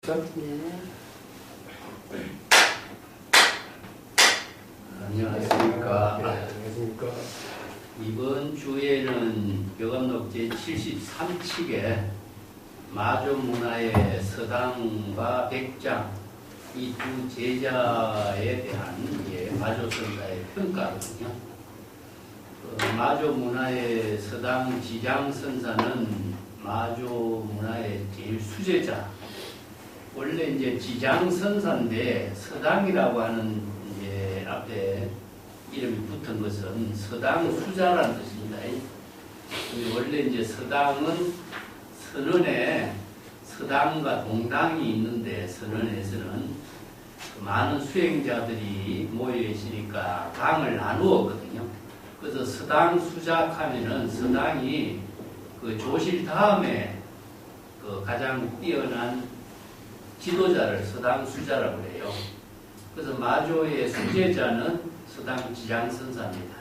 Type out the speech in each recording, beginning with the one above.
네. 안녕하십니까. 안녕하십니까. 이번 주에는 교감록 제73칙에 마조문화의 서당과 백장 이 두 제자에 대한 마조선사의 평가거든요. 마조문화의 서당 지장선사는 마조문화의 제일 수제자. 원래 이제 지장선사인데 서당이라고 하는 앞에 이름이 붙은 것은 서당 수자라는 뜻입니다. 원래 이제 서당은 선원에 서당과 동당이 있는데 선원에서는 많은 수행자들이 모여 있으니까 당을 나누었거든요. 그래서 서당 수작하면은 서당이 그 조실 다음에 그 가장 뛰어난 지도자를 서당 수자라고 해요. 그래서 마조의 수제자는 서당 지장선사입니다.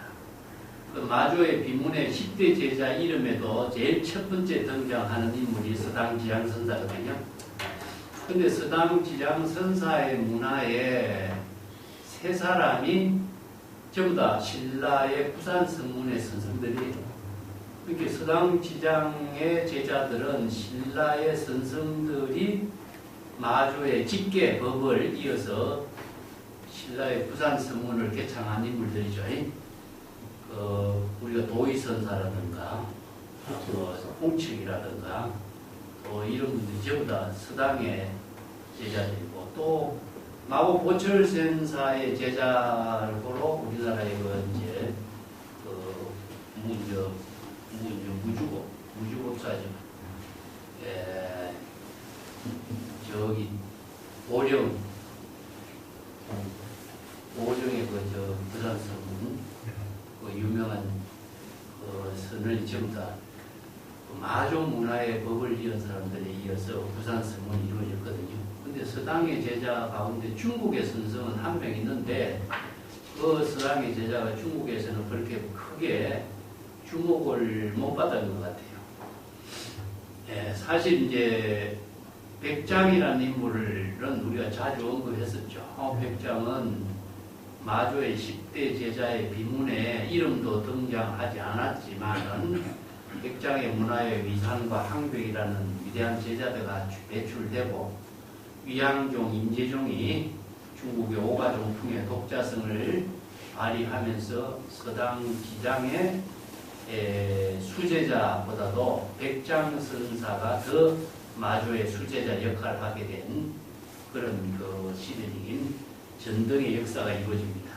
그 마조의 비문의 10대 제자 이름에도 제일 첫 번째 등장하는 인물이 서당 지장선사거든요. 근데 서당 지장선사의 문화에 세 사람이 전부 다 신라의 부산 성문의 선생들이에요. 그렇게 서당 지장의 제자들은 신라의 선생들이 마조의 직계 법을 이어서 신라의 부산 성문을 개창한 인물들이죠. 우리가 도의선사라든가 홍측이라든가 이런 분들이 전부 다 서당의 제자들이고, 또 마고 보철선사의 제자로 우리나라의 이제 무주법사죠. 저기 오령의 부산 성문 유명한 선을 전부 다 마조 문화의 법을 이은 사람들에 이어서 부산 성문이 이루어졌거든요. 근데 서당의 제자 가운데 중국의 선성은 한 명 있는데 그 서당의 제자가 중국에서는 그렇게 크게 주목을 못 받은 것 같아요. 사실 이제 백장이라는 인물은 우리가 자주 언급했었죠. 백장은 마조의 10대 제자의 비문에 이름도 등장하지 않았지만 백장의 문화의 위상과 항백이라는 위대한 제자들가 배출되고, 위양종, 임재종이 중국의 오가종풍의 독자성을 발휘하면서 서당 지장의 수제자보다도 백장선사가 더 마조의 수제자 역할을 하게 된 그런 시대적인 전등의 역사가 이루어집니다.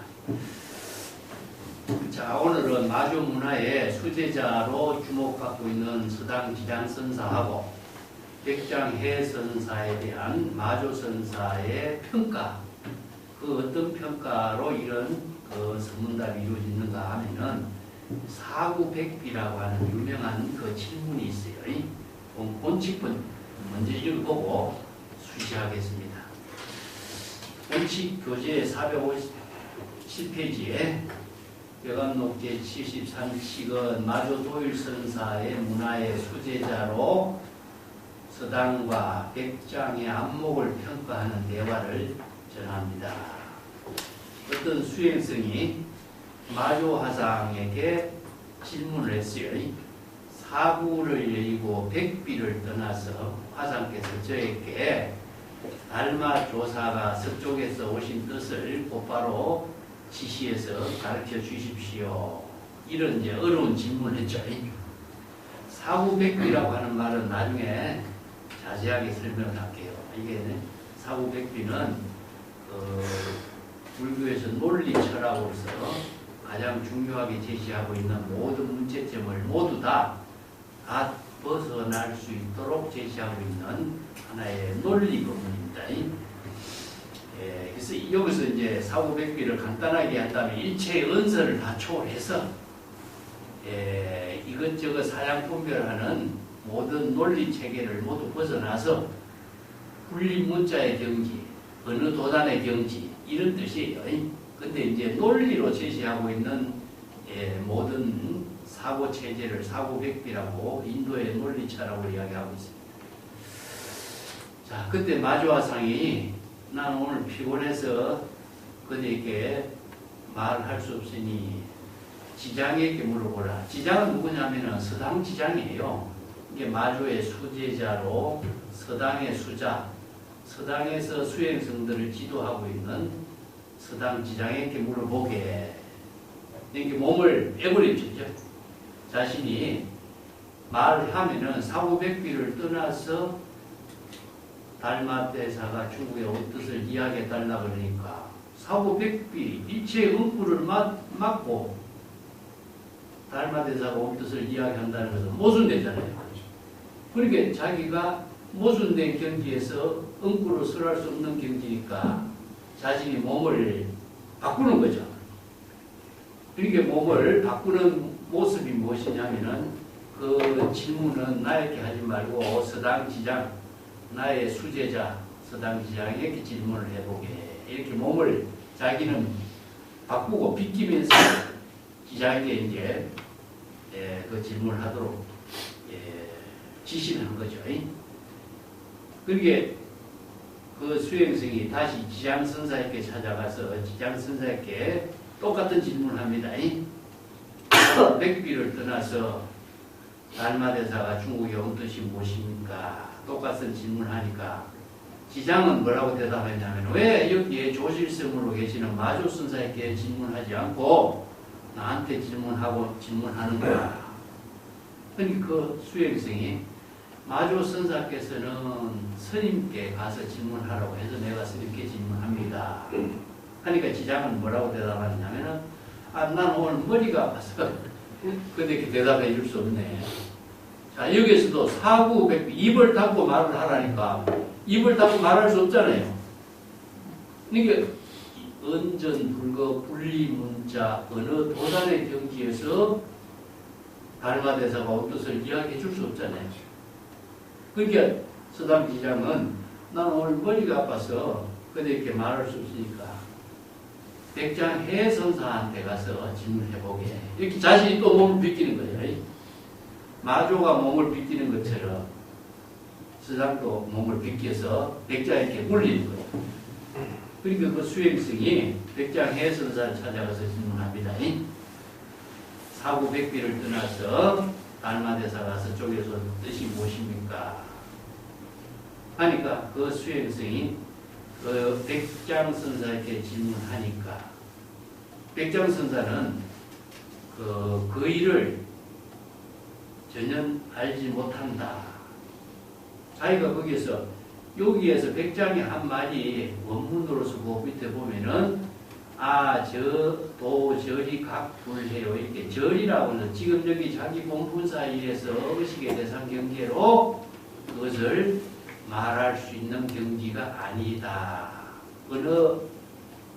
자, 오늘은 마조 문화의 수제자로 주목받고 있는 서당 지장선사하고 백장해선사에 대한 마조선사의 평가, 그 어떤 평가로 이런 선문답이 이루어지는가 하면은 사구백비라고 하는 유명한 질문이 있어요. 본칙본 먼저 읽어보고 수시하겠습니다. 본칙 교재 457페이지에 교감록 제73칙은 마조 도일선사의 문화의 수제자로 서당과 백장의 안목을 평가하는 대화를 전합니다. 어떤 수행성이 마조 화상에게 질문을 했어요. 사구를 여의고 백비를 떠나서 화상께서 저에게 달마 조사가 서쪽에서 오신 뜻을 곧바로 지시해서 가르쳐 주십시오. 이런 이제 어려운 질문을 했죠. 사구백비라고 하는 말은 나중에 자세하게 설명을 할게요. 이게 사구백비는 불교에서 논리철학으로서 가장 중요하게 제시하고 있는 모든 문제점을 모두 다 벗어날 수 있도록 제시하고 있는 하나의 논리 법문입니다. 그래서 여기서 이제 사구백비를 간단하게 한다면 일체의 언서를 다 초월해서 이것저것 사양분별하는 모든 논리 체계를 모두 벗어나서 분리문자의 경지, 어느 도단의 경지, 이런 뜻이에요. 근데 이제 논리로 제시하고 있는 모든 사고 체제를 사구백비라고 인도의 논리차라고 이야기하고 있습니다. 자, 그때 마주화상이 난 오늘 피곤해서 그대에게 말할 수 없으니 지장에게 물어보라. 지장은 누구냐면은 서당 지장이에요. 이게 마주의 수제자로 서당의 수자, 서당에서 수행성들을 지도하고 있는 서당 지장에게 물어보게. 이렇게 몸을 빼버리죠. 자신이 말을 하면은 사후백비를 떠나서 달마대사가 중국에 온 뜻을 이야기해달라 그러니까 사후백비, 일체의 응구를 막고 달마대사가 온 뜻을 이야기한다는 것은 모순되잖아요. 그러니까 자기가 모순된 경지에서 응구로 설할 수 없는 경지니까 자신이 몸을 바꾸는 거죠. 그러니까 몸을 바꾸는 모습이 무엇이냐면은 그 질문은 나에게 하지 말고 서당 지장, 나의 수제자 서당 지장에게 질문을 해보게. 이렇게 몸을 자기는 바꾸고 비키면서 지장에게 이제 그 질문을 하도록 지시를 한 거죠. 그러게 그 수행성이 다시 지장선사에게 찾아가서 지장선사에게 똑같은 질문을 합니다. 백비를 떠나서 달마대사가 중국에 온 뜻이 무엇입니까? 똑같은 질문을 하니까 지장은 뭐라고 대답했냐면 왜 여기에 조실성으로 계시는 마조선사에게 질문하지 않고 나한테 질문하는 거야. 그러니까 그 수행성이 마조선사께서는 스님께 가서 질문하라고 해서 내가 스님께 질문합니다. 하니까 지장은 뭐라고 대답하냐면은 난 오늘 머리가 아파서 근데 이렇게 대답해 줄 수 없네. 자, 여기에서도 사구백비 입을 닫고 말을 하라니까 입을 닫고 말할 수 없잖아요. 그러니까 언전 불거 분리 문자 어느 도단의 경지에서 달마대사가 온 뜻을 이야기해 줄 수 없잖아요. 그러니까 서당지장은 난 오늘 머리가 아파서 근데 이렇게 말할 수 없으니까 백장 해선사한테 가서 질문해보게. 이렇게 자신이 또 몸을 비끼는 거예요. 마조가 몸을 비끼는 것처럼 서당도 몸을 비껴서 백장에게 물리는 거예요. 그러니까 그 수행성이 백장 해선사를 찾아가서 질문합니다. 사구백비를 떠나서 달마대사 가서 쪽에서 뜻이 무엇입니까? 하니까 그 수행성이 그 백장선사에게 질문하니까 백장선사는 그 일을 전혀 알지 못한다. 자기가 거기에서 여기에서 백장이 한 말이 원문으로서 그 밑에 보면은 저리 각불해요. 이렇게 절이라고 하는 지금 여기 자기 공분사 일에서 의식의 대상 경계로 그것을 말할 수 있는 경지가 아니다. 어느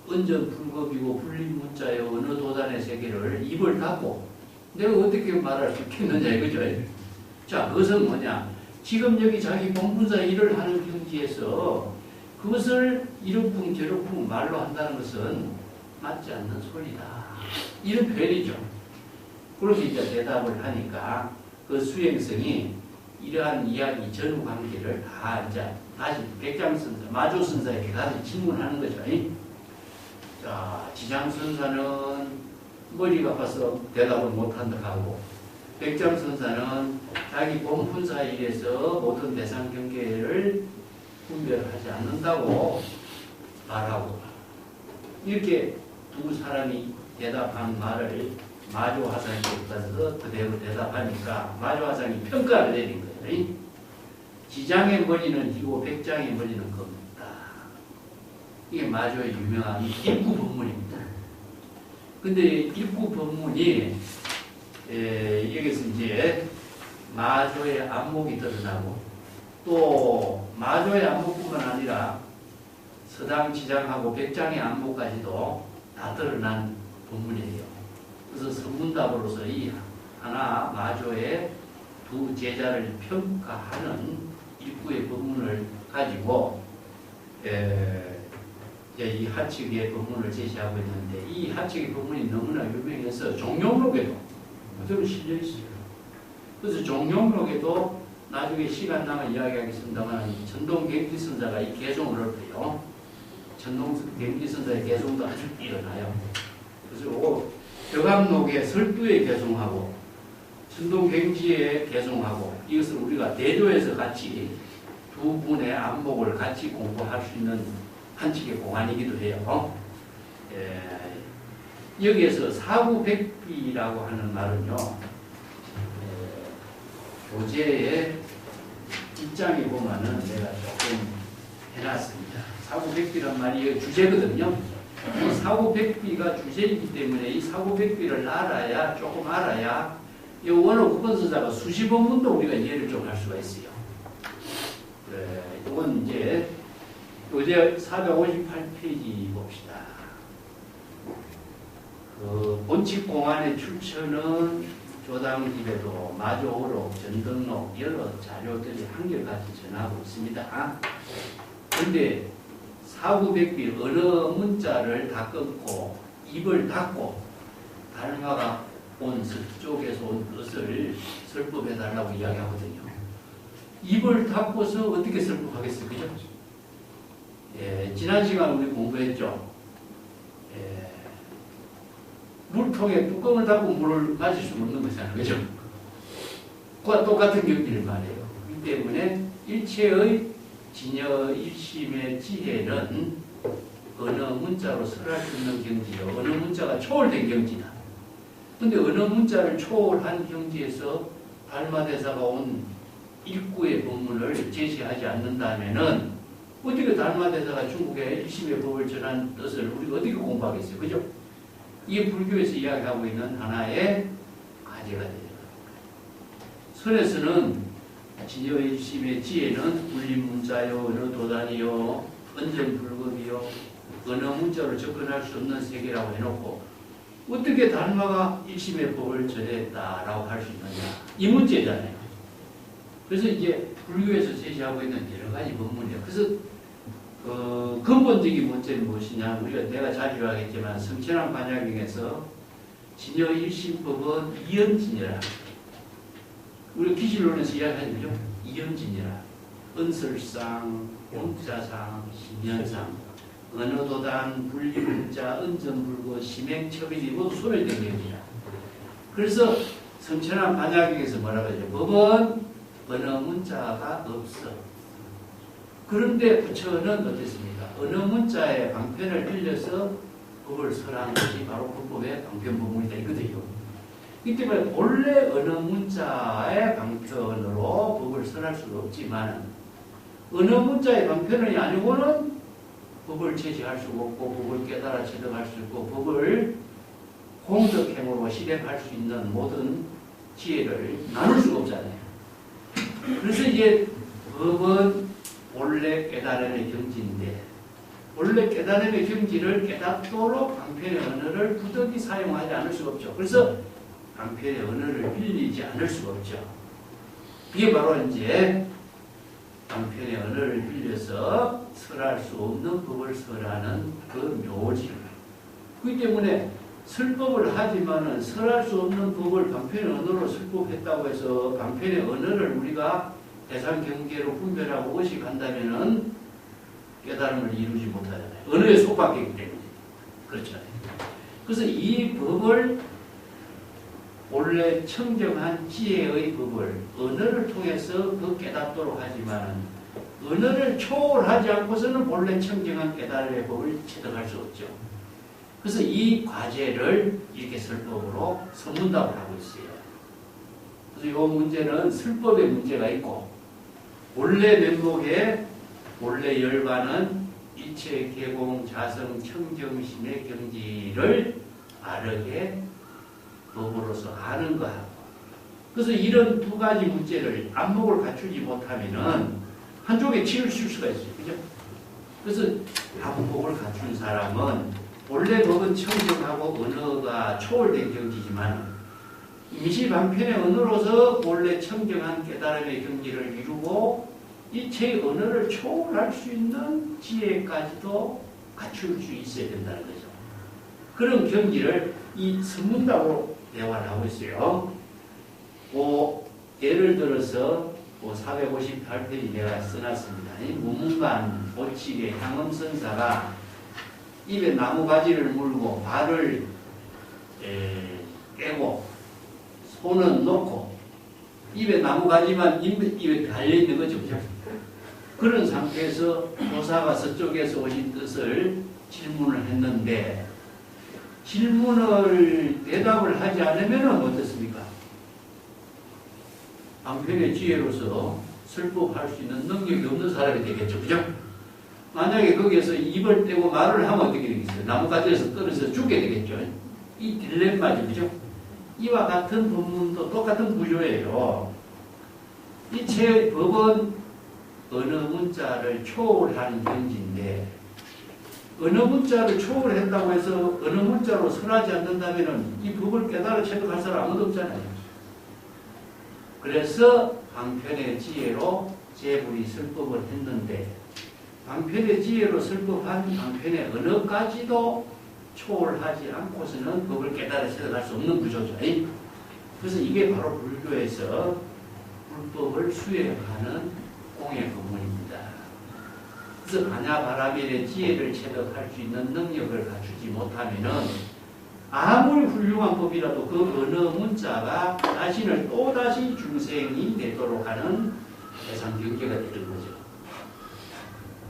언전 불겁이고 불림문자요 어느 도단의 세계를 입을 닫고 내가 어떻게 말할 수 있겠느냐 이거죠. 자, 그것은 뭐냐? 지금 여기 자기 공분사 일을 하는 경지에서 그것을 이렇쿵 저렇쿵 말로 한다는 것은 맞지 않는 소리다. 이런 표현이죠. 그렇게 이제 대답을 하니까 그 수행성이 이러한 이야기 전후 관계를 다 이제 다시 백장선사, 마조선사에게 다시 질문하는 거죠. 자, 지장선사는 머리가 아파서 대답을 못한다 하고 백장선사는 자기 본분사 일에서 모든 대상 경계를 분별하지 않는다고 말하고 이렇게 두 사람이 대답한 말을 마조화상에게 가서 그대로 대답하니까 마조화상이 평가를 내린 거예요. 지장의 머리는 이고 백장의 머리는 겁니다. 이게 마조의 유명한 일구 법문입니다. 근데 일구 법문이 여기서 이제 마조의 안목이 드러나고 또 마조의 안목뿐만 아니라 서당 지장하고 백장의 안목까지도 다 드러난 법문이에요. 그래서 선문답으로서 이 하나 마조의 두 제자를 평가하는 일구의 법문을 가지고 이 하측의 법문을 제시하고 있는데 이 하측의 법문이 너무나 유명해서 종용록에도 그대로 실려 있어요. 그래서 종용록에도 나중에 시간 나면 이야기하겠습니다만 전동경기선자가 이 개종을 할거예요. 전동경기선자의 개종도 아주 일어나요. 그래서 요거 벽암록의 설두에 개종하고 전동경지에 개종하고 이것을 우리가 대조해서 같이 두 분의 안목을 같이 공부할 수 있는 한 칙의 공안이기도 해요. 여기에서 사구백비라고 하는 말은요, 교재의 입장에 보면은 내가 조금 해놨습니다. 사구백비란 말이 주제거든요. 사구백비가 주제이기 때문에 이 사구백비를 알아야, 조금 알아야 이 원어 구본서자가 수십 원문도 우리가 이해를 좀 할 수가 있어요. 이건 이제 교재 458페이지 봅시다. 본칙 공안의 출처는 조당집에도 마조록, 전등록 여러 자료들이 한결같이 전하고 있습니다. 그런데 사구백비 어느 문자를 다 끊고 입을 닫고 달마가 온 서쪽에서 온 뜻을 설법해달라고 이야기하거든요. 입을 닫고서 어떻게 설법하겠어요? 그죠? 지난 시간 우리 공부했죠. 물통에 뚜껑을 닫고 물을 마실 수 없는 거잖아요. 그죠? 그와 똑같은 경지를 말해요. 그렇기 때문에 일체의 진여 일심의 지혜는 어느 문자로 설할 수 있는 경지요. 어느 문자가 초월된 경지다. 근데 어느 문자를 초월한 경지에서 달마대사가 온 일구의 법문을 제시하지 않는다면은 어떻게 달마대사가 중국의 일심의 법을 전한 뜻을 우리가 어떻게 공부하겠어요? 그죠? 이게 불교에서 이야기하고 있는 하나의 과제가 되죠. 선에서는 진여 일심의 지혜는 울림문자요, 어느 도단이요, 언전불급이요, 어느 문자로 접근할 수 없는 세계라고 해놓고 어떻게 달마가 일심의 법을 전했다라고 할 수 있느냐. 이 문제잖아요. 그래서 이제 불교에서 제시하고 있는 여러 가지 법문이에요. 그래서 근본적인 문제는 무엇이냐. 내가 자주 이야기했지만 성천한 반야경에서 진여 일심법은 이연진이라. 우리가 기실론에서 이야기하죠. 이연진이라. 은설상, 용자상, 심연상, 언어도단, 분리문자, 은전불고, 심행처비이 모두 소멸된 경지라. 그래서 성천한 반야경에서 뭐라고 하죠? 법은 어느 문자가 없어. 그런데 부처는 어땠습니까? 어느 문자의 방편을 빌려서 법을 설한 것이 바로 불법의 방편법문이다 이거든요. 이 때문에 본래 어느 문자의 방편으로 법을 설할 수는 없지만 어느 문자의 방편이 아니고는 법을 제시할 수 없고 법을 깨달아 체득할 수 있고 법을 공덕행으로 실행할 수 있는 모든 지혜를 나눌 수가 없잖아요. 그래서 이제 법은 본래 깨달음의 경지인데 본래 깨달음의 경지를 깨닫도록 방편의 언어를 부득이 사용하지 않을 수가 없죠. 그래서 방편의 언어를 빌리지 않을 수가 없죠. 이게 바로 이제 방편의 언어를 빌려서 설할 수 없는 법을 설하는 그 묘지. 그렇기 때문에 설법을 하지만은 설할 수 없는 법을 방편의 언어로 설법했다고 해서 방편의 언어를 우리가 대상 경계로 분별하고 의식한다면은 깨달음을 이루지 못하잖아요. 언어에 속박했기 때문에. 그렇잖아요. 그래서 이 법을 본래 청정한 지혜의 법을 언어를 통해서 그 깨닫도록 하지만 언어를 초월하지 않고서는 본래 청정한 깨달음의 법을 체득할 수 없죠. 그래서 이 과제를 이렇게 설법으로 선문답을 하고 있어요. 그래서 이 문제는 설법의 문제가 있고 본래 면목에 본래 열반은 이체 개공 자성 청정심의 경지를 바르게 법으로서 아는 거하고 그래서 이런 두 가지 문제를 안목을 갖추지 못하면은 한쪽에 치를 칠 수가 있어요. 그죠? 그래서 안목을 갖춘 사람은 본래 법은 청정하고 언어가 초월된 경지지만 임시방편의 언어로서 본래 청정한 깨달음의 경지를 이루고 이체의 언어를 초월할 수 있는 지혜까지도 갖출 수 있어야 된다는 거죠. 그런 경지를 이 선문답으로 대화를 하고 있어요. 예를 들어서 458페이지 내가 써놨습니다. 이 무문관 오치의 향음선사가 입에 나무가지를 물고 발을 떼고 손은 놓고 입에 나무가지만 입에 달려있는 거죠. 그죠? 그런 상태에서 조사가 서쪽에서 오신 뜻을 질문을 했는데 질문을 대답을 하지 않으면 어떻습니까? 방편의 지혜로서 설법할 수 있는 능력이 없는 사람이 되겠죠. 그죠? 만약에 거기에서 입을 떼고 말을 하면 어떻게 되겠어요? 나뭇가지에서 떨어져서 죽게 되겠죠. 이 딜레마죠. 그죠? 이와 같은 법문도 똑같은 구조예요. 이 법은 어느 문자를 초월하는 경지인데 어느 문자를 초월했다고 해서 어느 문자로 설하지 않는다면 이 법을 깨달아 체득할 사람 아무도 없잖아요. 그래서 방편의 지혜로 제불이 설법을 했는데 방편의 지혜로 설법한 방편의 어느 가지도 초월하지 않고서는 법을 깨달아 체득할 수 없는 구조죠. 그래서 이게 바로 불교에서 불법을 수행하는 공의 법문입니다. 그래서 반야바라밀의 지혜를 체득할 수 있는 능력을 갖추지 못하면은 아무리 훌륭한 법이라도 그 어느 문자가 자신을 또다시 중생이 되도록 하는 대상 경계가 되는 거죠.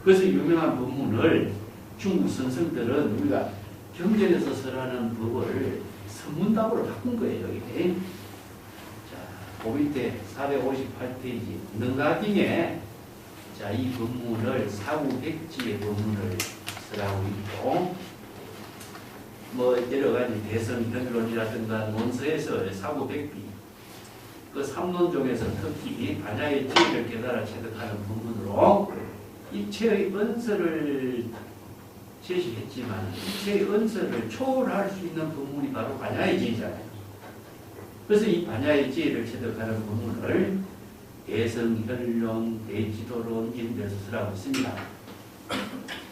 그래서 유명한 법문을 중국 선생들은 우리가 경전에서 설하는 법을 선문답으로 바꾼 거예요. 이게. 자, 그 밑에 458페이지 능가경에 자, 이 법문을 사구백지의 법문을 설하고 있고 뭐 여러 가지 대선 현론이라든가 논서에서 사구백비 그 삼론종에서 특히 반야의 지혜를 깨달아 체득하는 법문으로 일체의 언서를 제시했지만 일체의 언서를 초월할 수 있는 법문이 바로 반야의 지혜잖아요. 그래서 이 반야의 지혜를 체득하는 법문을 대성현론, 대지도론 이런 데서 설하고 있습니다.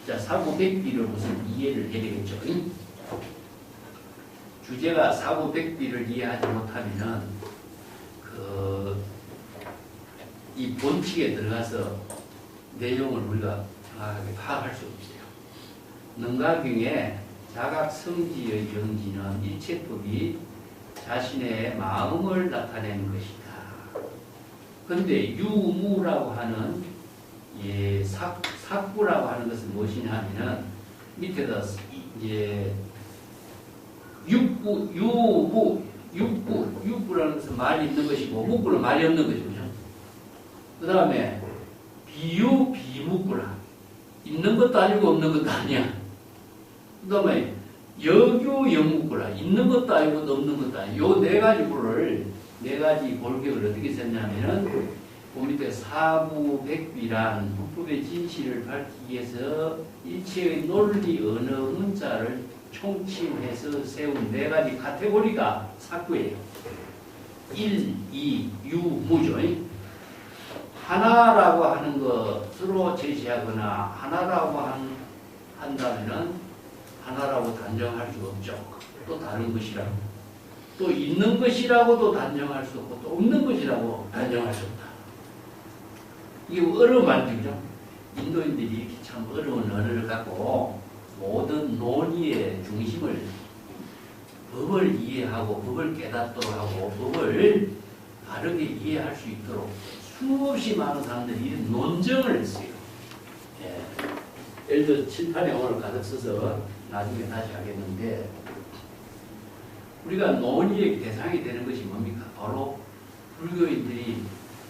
자, 사구백비를 무슨 이해를 해야 되겠죠? 주제가 사구백비를 이해하지 못하면은 이 본칙에 들어가서 내용을 우리가 정확하게 파악할 수 없어요. 능가경에 자각성지의 정지는 일체법이 자신의 마음을 나타내는 것이다. 그런데 유무라고 하는 삭구라고 하는 것은 무엇이냐 하면은 밑에다 육구라는 것은 말이 있는 것이고 묵구는 말이 없는 것이죠. 그 다음에 비묵구라 있는 것도 아니고 없는 것도 아니야. 그 다음에 여묵구라 있는 것도 아니고 없는 것도 아니야. 요 네 가지 구를 네 가지 골격을 어떻게 썼냐면은 그 밑에 사구백비란 불법의 진실을 밝히기 위해서 일체의 논리 어느 문자를 총칭해서 세운 네 가지 카테고리가 삭구예요. 1, 2, 유, 무죠. 하나라고 하는 것으로 제시하거나 하나라고 한다면은 하나라고 단정할 수 없죠. 또 다른 것이라고. 또 있는 것이라고도 단정할 수 없고 또 없는 것이라고 단정할 수 없다. 이게 어려운 말이죠. 인도인들이 이렇게 참 어려운 언어를 갖고 모든 논의의 중심을 법을 이해하고 법을 깨닫도록 하고 법을 바르게 이해할 수 있도록 수없이 많은 사람들이 이런 논정을 했어요. 예. 예를 들어 칠판에 오늘 가득 써서 나중에 다시 하겠는데 우리가 논의의 대상이 되는 것이 뭡니까? 바로 불교인들이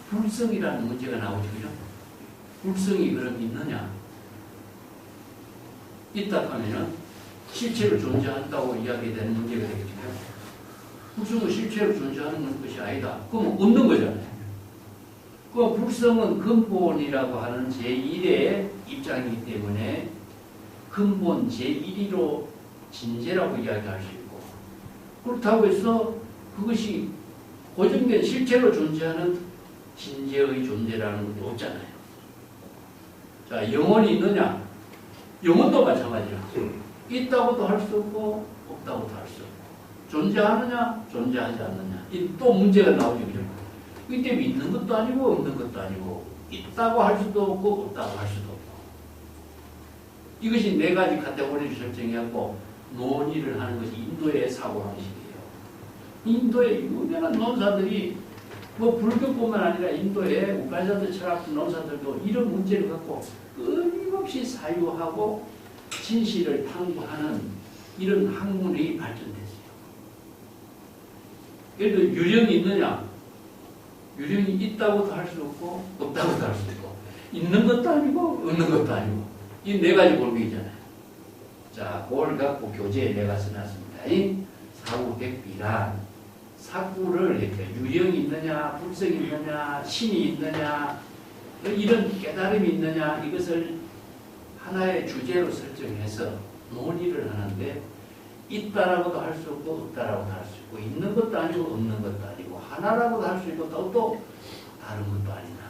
불성이라는 문제가 나오죠. 그죠? 불성이 그럼 있느냐? 있다 하면은 실체로 존재한다고 이야기되는 문제가 되겠죠. 불성은 실체로 존재하는 것이 아니다. 그럼 없는 거잖아요. 그 불성은 근본이라고 하는 제1의 입장이기 때문에 근본 제1위로 진재라고 이야기할 수 있고 그렇다고 해서 그것이 고정된 실체로 존재하는 진재의 존재라는 것도 없잖아요. 자, 영혼이 있느냐? 영혼도 마찬가지야. 있다고도 할 수 없고 없다고도 할 수 없고 존재하느냐? 존재하지 않느냐? 이 또 문제가 나오죠. 그죠? 그렇기 때문에 있는 것도 아니고 없는 것도 아니고 있다고 할 수도 없고 없다고 할 수도 없고 이것이 네 가지 카테고리를 설정해갖고 논의를 하는 것이 인도의 사고방식이에요. 인도의 유명한 논사들이 뭐 불교뿐만 아니라 인도의 우파사드 철학 논사들도 이런 문제를 갖고 끊임없이 사유하고 진실을 탐구하는 이런 학문이 발전됐어요. 예를 들어 유령이 있느냐? 유령이 있다고도 할 수 없고 없다고도 할 수 있고 있는 것도 아니고 없는 것도 아니고 이 네 가지 골격이잖아요. 자, 그걸 갖고 교재에 내가 써놨습니다. 이 사구백비란 사구를 이렇게 유령이 있느냐, 불성이 있느냐, 신이 있느냐, 이런 깨달음이 있느냐 이것을 하나의 주제로 설정해서 논의를 하는데 있다라고도 할 수 없고 없다라고도 할 수 있고 있는 것도 아니고 없는 것도 아니고 하나라고도 할 수 있고 또 다른 것도 아니다.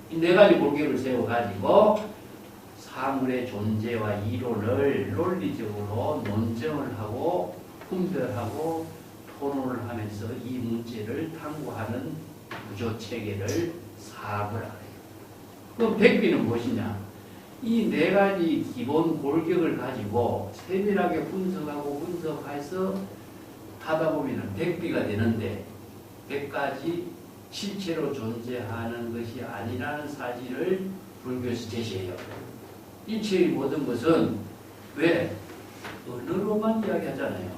이 네 가지 골격을 세워가지고 사물의 존재와 이론을 논리적으로 논증을 하고 분별하고 토론을 하면서 이 문제를 탐구하는 구조체계를 사고라 해요. 그럼 백비는 무엇이냐? 이 네 가지 기본 골격을 가지고 세밀하게 분석해서 하다 보면 백비가 되는데 100가지 실체로 존재하는 것이 아니라는 사실을 불교에서 제시해요. 일체의 모든 것은 왜? 언어로만 이야기하잖아요.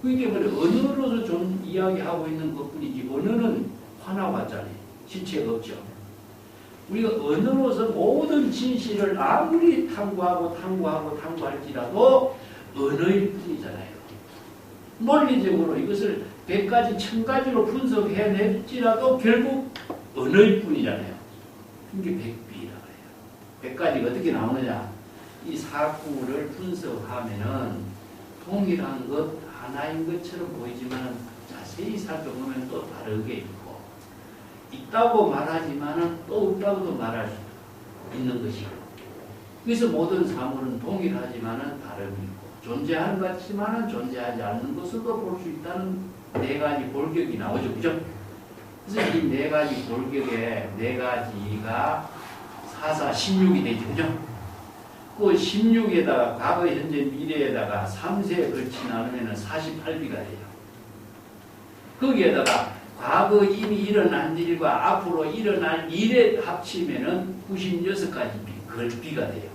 그렇기 때문에 언어로서 이야기하고 있는 것뿐이지 언어는 화나 같잖아요. 실체가 없죠. 우리가 언어로서 모든 진실을 아무리 탐구할지라도 언어일 뿐이잖아요. 논리적으로 이것을 100가지, 1000가지로 분석해낼지라도 결국 언어일 뿐이잖아요. 이게 백비라고 해요. 100가지가 어떻게 나오느냐? 이 사구를 분석하면은 동일한 것, 하나인 것처럼 보이지만 자세히 살펴보면 또 다르게 있고 있다고 말하지만 또 없다고도 말할 수 있는 것이고 그래서 모든 사물은 동일하지만 다름이 있고 존재하는 것 같지만 존재하지 않는 것으로도 볼 수 있다는 네 가지 골격이 나오죠. 그죠? 그래서 이 네 가지 골격에 네 가지가 4, 16이 되죠. 그죠? 그 16에다가 과거, 현재, 미래에다가 3세에 걸치 나누면 48비가 돼요. 거기에다가 과거 이미 일어난 일과 앞으로 일어날 일에 합치면은 96가지 걸비가 돼요.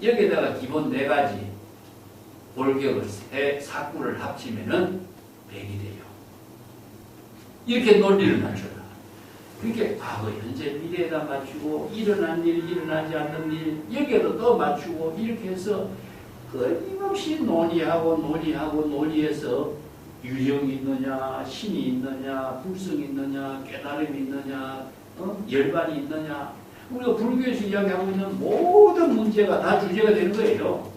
여기에다가 기본 네 가지 골격을 사구를 합치면은 100이 돼요. 이렇게 논리를 맞춰라. 그렇게 과거, 현재, 미래에다 맞추고 일어난 일, 일어나지 않는 일 여기에도 또 맞추고 이렇게 해서 끊임없이 논의해서 유령이 있느냐, 신이 있느냐, 불성이 있느냐, 깨달음이 있느냐, 열반이 있느냐 우리가 불교에서 이야기하고 있는 모든 문제가 다 주제가 되는 거예요.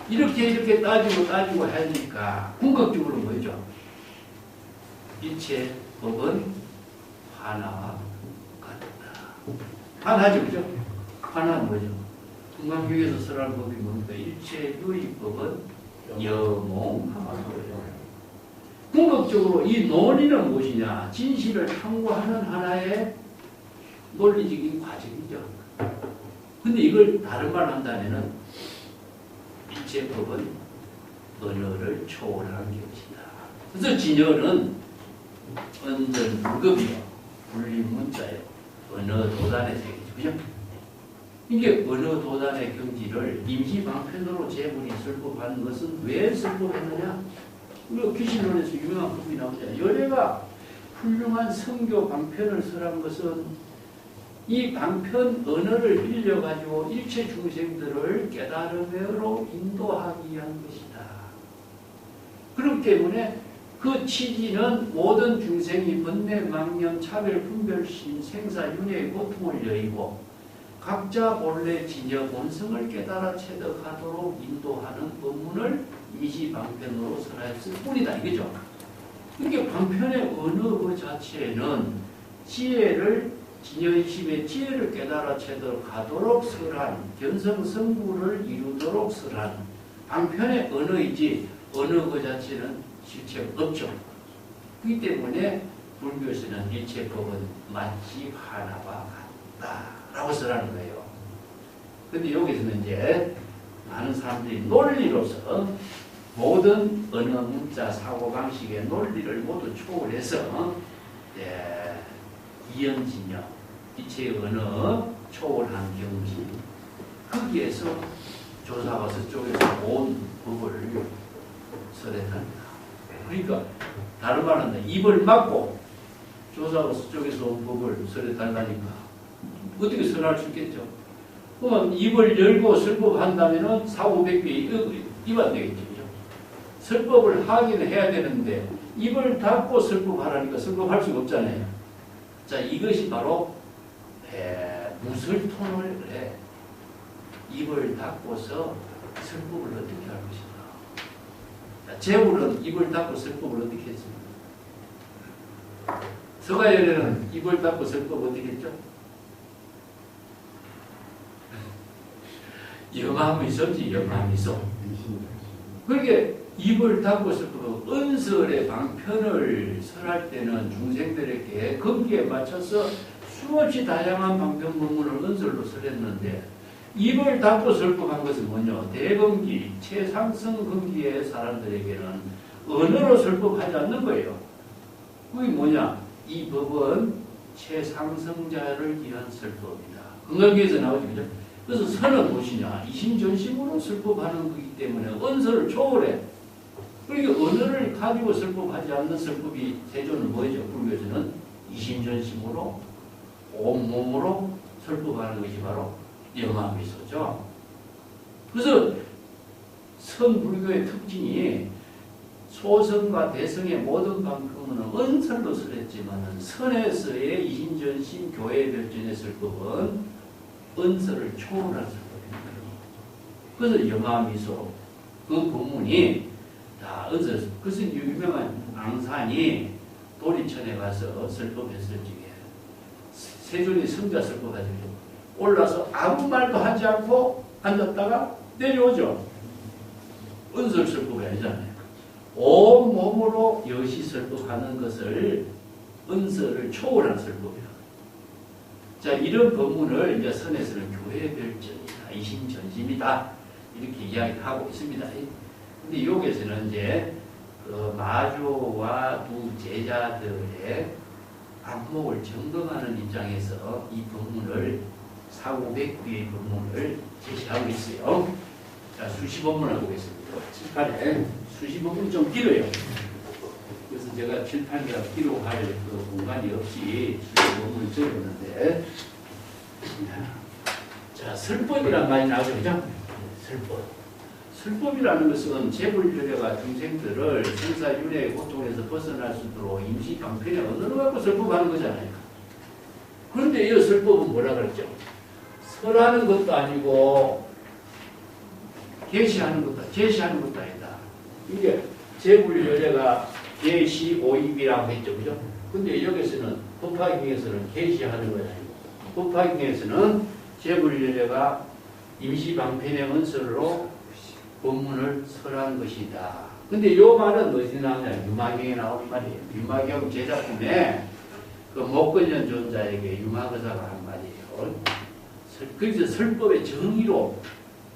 이렇게 따지고 하니까 궁극적으로 뭐죠? 일체 법은 하나와 같다. 하나죠, 그죠? 하나는 뭐죠? 금강경에서 설하는 법이 뭡니까? 일체 유의법은 영몽하다. 궁극적으로 이 논의는 무엇이냐? 진실을 탐구하는 하나의 논리적인 과정이죠. 근데 이걸 다른 말 한다면은 일체 법은 언어를 초월하는 것이다. 그래서 진여는 언전 무급이요. 불림문자요. 언어 도단의 세계죠. 그죠? 이게 언어 도단의 경지를 임시 방편으로 제불이 설법한 것은 왜 설법했느냐? 우리가 귀신론에서 유명한 법이 나오잖아요. 여래가 훌륭한 성교 방편을 설한 것은 이 방편 언어를 빌려가지고 일체 중생들을 깨달음으로 인도하기 위한 것이다. 그렇기 때문에 그 취지는 모든 중생이 번뇌, 망념, 차별, 분별심, 생사, 윤회의 고통을 여의고 각자 본래 진여 본성을 깨달아 체득하도록 인도하는 법문을 임시방편으로 설하였을 뿐이다. 이거죠. 그러니까 방편의 언어 그 자체는 지혜를 진여의심의 지혜를 깨달아 체득하도록 설한 견성성구를 이루도록 설한 방편의 언어이지 언어 그 자체는 실체가 없죠. 그렇기 때문에 불교에서는 일체법은 마치 하나와 같다라고 설하는 거예요. 근데 여기서는 이제 많은 사람들이 논리로서 모든 언어, 문자, 사고방식의 논리를 모두 초월해서 이연진영, 이체의 언어, 초월한 경지 거기에서 조사와서 쪽에서 온 법을 설했답니다. 그러니까 다른 말은 입을 막고 조사와서 쪽에서 온 법을 설해달라니까 어떻게 설할 수 있겠죠? 그러면 입을 열고 설법한다면 사후백비 위반 되겠죠. 그죠? 설법을 하긴 해야 되는데 입을 닫고 설법하라니까 설법할 수가 없잖아요. 자, 이것이 바로 무설통을 해. 입을 닫고서 설법을 어떻게 할 것인가. 자, 제불은 입을 닫고 설법을 어떻게 했습니까? 서가열에는 입을 닫고 설법 어떻게 했죠? 영암이소지, 영암이소. 그러니까 입을 닫고 설법, 은설의 방편을 설할 때는 중생들에게 거기에 맞춰서 수없이 다양한 방편 법문을 은설로 설했는데 입을 닫고 설법한 것은 뭐냐? 대건기, 최상승 건기의 사람들에게는 언어로 설법하지 않는 거예요. 그게 뭐냐? 이 법은 최상승자를 위한 설법이다. 건강기에서 나오죠. 그죠? 그래서 선은 무엇이냐? 이심전심으로 설법하는 거기 때문에 언설을 초월해. 그러니까 언어를 가지고 설법하지 않는 설법이 세조는 뭐죠? 불교에서는 이심전심으로 온몸으로 설법하는 것이 바로 영암미소죠. 그래서 선불교의 특징이 소성과 대성의 모든 방법은 언설로 설했지만 선에서의 이심전심 교회 별전의 설법은 언설을 초월한 설법입니다. 그래서 영암미소 그 법문이 다 언설. 그래서 유명한 앙산이 도리천에 가서 설법했을 적에 세존이 성자 설법하죠. 올라서 아무 말도 하지 않고 앉았다가 내려오죠. 은설 설법이 아니잖아요. 온 몸으로 여시 설법하는 것을 은설을 초월한 설법이라고. 자, 이런 법문을 이제 선에서는 교회별전이다, 이심전심이다 이렇게 이야기하고 있습니다. 근데 여기에서는 이제 그 마조와 두 제자들의 안목을 점검하는 입장에서 이 법문을 사후백비의 법문을 제시하고 있어요. 자, 수시법문을 하고 있습니다. 칠판에 수시법문이 좀 길어요. 그래서 제가 칠판이라 기록할 그 공간이 없이 수시법문을 적었는데, 자, 설법이란 말이 나오죠, 그죠? 설법. 설법이라는 것은 재불교례가 중생들을 생사윤회의 고통에서 벗어날 수 있도록 임시 방편의 언어로 갖고 설법하는 거잖아요. 그런데 이 설법은 뭐라 그랬죠? 설하는 것도 아니고 계시하는 것도 아니다. 이게 재불교례가 계시 오입이라고 했죠, 그죠? 근데 여기서는 법화경에서는 계시하는 거 아니고 법화경에서는 재불교례가 임시 방편의 언설로 법문을 설한 것이다. 근데 이 말은 어디 나오냐? 유마경에 나오는 말이에요. 유마경 제작품에 그 목건년 존자에게 유마거사가 한 말이에요. 그래서 설법의 정의로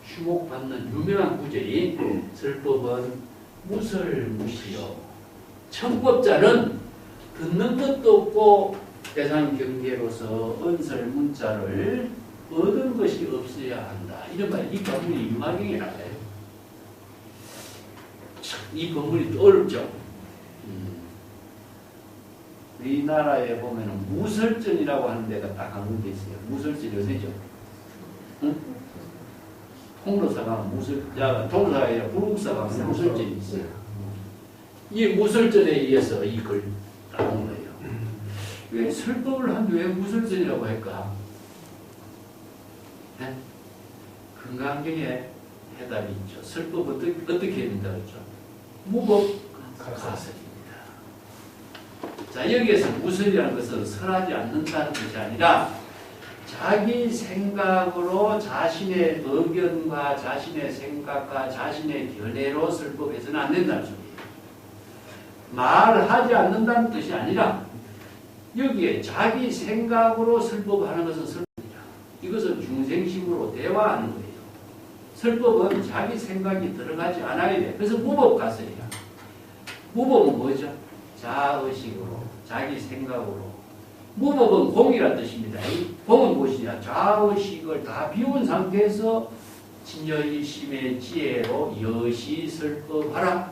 주목받는 유명한 구절이 설법은 무설무시요. 청법자는 듣는 것도 없고 대상 경계로서 언설 문자를 얻은 것이 없어야 한다. 이런 말이 이 법문이 유마경에 나와요. 이 법문이 어렵죠. 우리나라에 보면 무설전이라고 하는 데가 딱 한 게 있어요. 무설전이 어디죠? 응? 통로사가 통로사가 아니라 불국사가 무설전이 있어요. 이 무설전에 의해서 이 글 나온 거예요. 왜 설법을 하는데 왜 무설전이라고 할까? 네? 건강경에 해답이 있죠. 설법 어떻게 했는가 그랬죠? 무법 가설입니다. 자, 여기에서 무설이라는 것은 설하지 않는다는 것이 아니라 자기 생각으로 자신의 의견과 자신의 생각과 자신의 견해로 설법해서는 안 된다는 소리예요. 말하지 않는다는 뜻이 아니라 여기에 자기 생각으로 설법하는 것은 설법이다. 이것은 중생심으로 대화하는 거예요. 설법은 자기 생각이 들어가지 않아야 돼. 그래서 무법가설이야. 무법은 뭐죠? 자의식으로, 자기 생각으로. 무법은 공이란 뜻입니다. 공은 무엇이냐? 자의식을 다 비운 상태에서 진여일심의 지혜로 여시설법하라.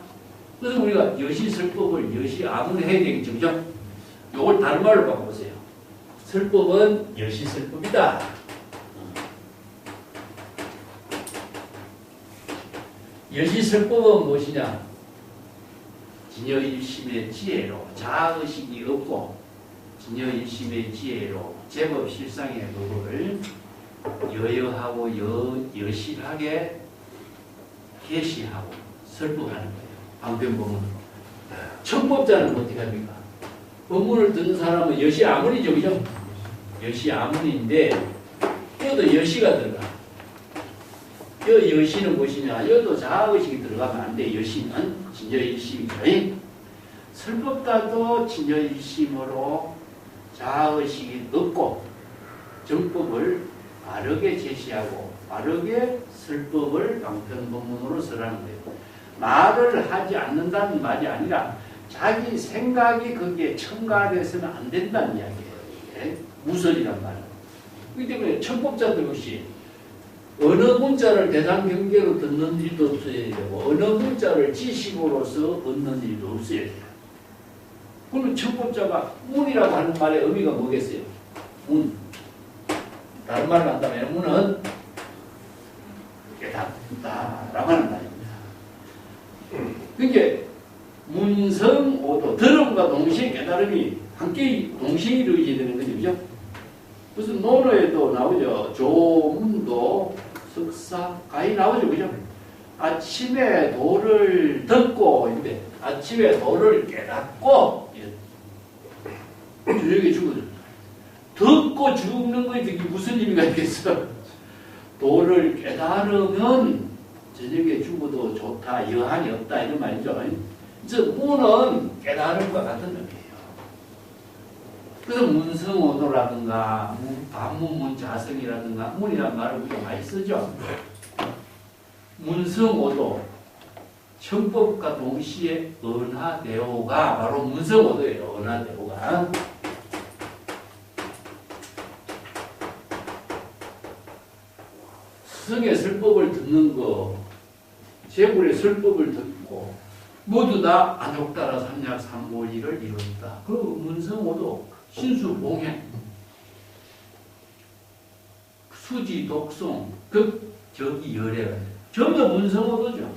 그래서 우리가 여시설법을 여시아문을 해야 되겠죠. 그죠? 요걸 다른 말로 바꿔보세요. 설법은 여시설법이다. 여시설법은 무엇이냐? 진여일심의 지혜로 자의식이 없고 진여일심의 지혜로 제법 실상의 법을 여여하고 여실하게 계시하고 설법하는 거예요. 방편법문으로. 청법자는 어떻게 합니까? 법문을 듣는 사람은 여시아문이죠. 그죠? 여시아문인데 여도 여시가 들어가. 여시는 무엇이냐? 여도 자의식이 들어가면 안 돼. 여시는 진여일심이죠. 설법자도 진여일심으로 자의식이 없고 정법을 바르게 제시하고 바르게 설법을 방편법문으로 설하는 거예요. 말을 하지 않는다는 말이 아니라 자기 생각이 거기에 첨가돼서는 안 된다는 이야기예요. 이게 무설이란 말은. 그렇기 때문에 청법자들 역시 어느 문자를 대상 경계로 듣는 일도 없어야 되고 어느 문자를 지식으로서 얻는 일도 없어야 돼요. 그러면 청법자가 문이라고 하는 말의 의미가 뭐겠어요? 문. 다른 말을 한다면 문은 깨닫다라고 하는 말입니다. 그러니까 문성오도 들음과 동시에 깨달음이 함께 동시에 이루어져야 되는 거죠. 그죠? 무슨 논어에도 나오죠. 조문도 석사 가히 나오죠. 그죠? 아침에 도를 듣고 인데 아침에 도를 깨닫고 저녁에 죽어요. 듣고 죽는 거에 그게 무슨 의미가 있겠어? 도를 깨달으면 저녁에 죽어도 좋다, 여한이 없다 이런 말이죠. 그래서 문은 깨달음과 같은 의미예요. 그래서 문성오도라든가 반문문자성이라든가 문이라는 말을 우리가 많이 쓰죠. 문성오도 청법과 동시에 은하대오가 바로 문성오도예요. 은하대오가. 스승의 설법을 듣는 거, 제불의 설법을 듣고 모두 다 안욕따라 삼약삼보리를 이뤘다. 그 문성오도 신수봉행, 수지 독송, 극적이 열애가 전부 문성오도죠.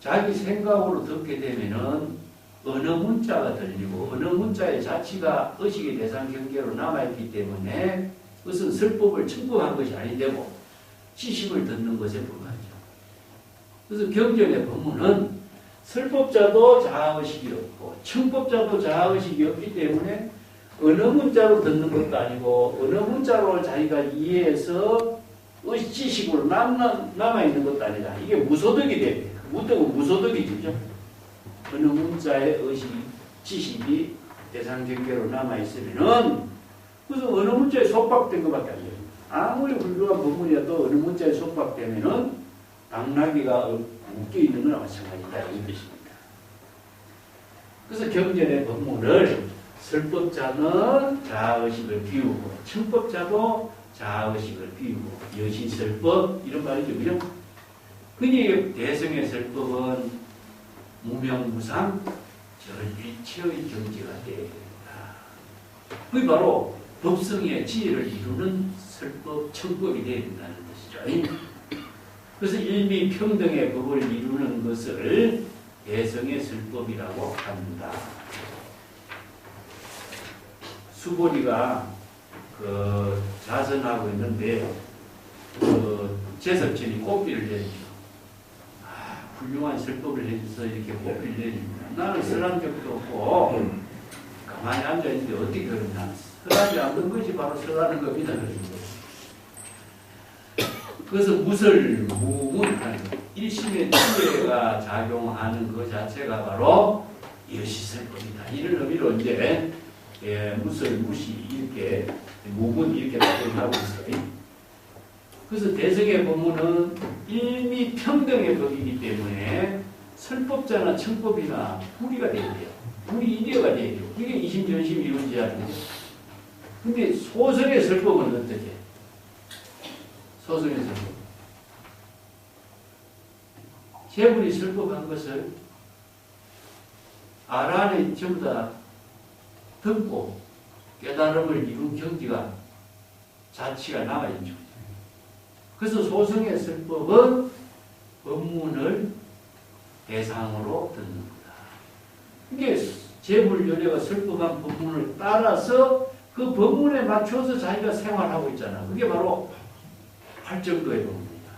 자기 생각으로 듣게 되면은 어느 문자가 들리고 어느 문자의 자치가 의식의 대상 경계로 남아있기 때문에 그것은 설법을 청법한 것이 아니되고 지식을 듣는 것에 불과하죠. 그래서 경전의 법문은 설법자도 자아의식이 없고 청법자도 자아의식이 없기 때문에 어느 문자로 듣는 것도 아니고 어느 문자로 자기가 이해해서 지식으로 남아있는 것도 아니라 이게 무소득이 됩니다. 무득은 무소득이죠. 어느 문자의 의식, 지식이 대상 경계로 남아있으면은 그래서 어느 문자에 속박된 것밖에 안 돼요. 아무리 훌륭한 법문이라도 어느 문자에 속박되면은 당나귀가 묶여있는 거나 마찬가지다 이 뜻입니다. 그래서 경전의 법문을 설법자는 자아의식을 비우고 청법자도 자아의식을 비우고 여시설법 이런 말이죠. 그죠? 그니 대성의 설법은 무명무상 절일체의 경지가 되어야 된다. 그게 바로 법성의 지혜를 이루는 설법, 청법이 되어야 된다는 뜻이죠. 그래서 일미평등의 법을 이루는 것을 대성의 설법이라고 합니다. 수보리가 자선하고 있는데 제섭천이 꽃비를 내리죠. 훌륭한 설법을 해줘서 이렇게 꽃비를 내립니다. 나는 설한 적도 없고 가만히 앉아있는데 어떻게 그러냐. 설하지 않는 것이 바로 설하는 겁니다. 그래서 무설무문하는 일심의 지혜가 작용하는 것 자체가 바로 이것이 설법이다. 이런 의미로 이제 무설, 무시 이렇게 무문 이렇게 표현하고 있어요. 그래서 대성의 법문은 일미 평등의 법이기 때문에 설법자나 청법이나 불의가 돼야 돼요. 불이이되어가 돼야 돼요. 이게 이심전심이 이루어져야 하는 거죠. 근데 소설의 설법은 어떻게? 소설의 설법. 재물이 설법한 것을 아란에 전부 다 듣고 깨달음을 이룬 경지가 자치가 남아있죠. 그래서 소승의 설법은 법문을 대상으로 듣는 거다. 이게 재물연회가 설법한 법문을 따라서 그 법문에 맞춰서 자기가 생활하고 있잖아. 그게 바로 팔정도의 법문이다.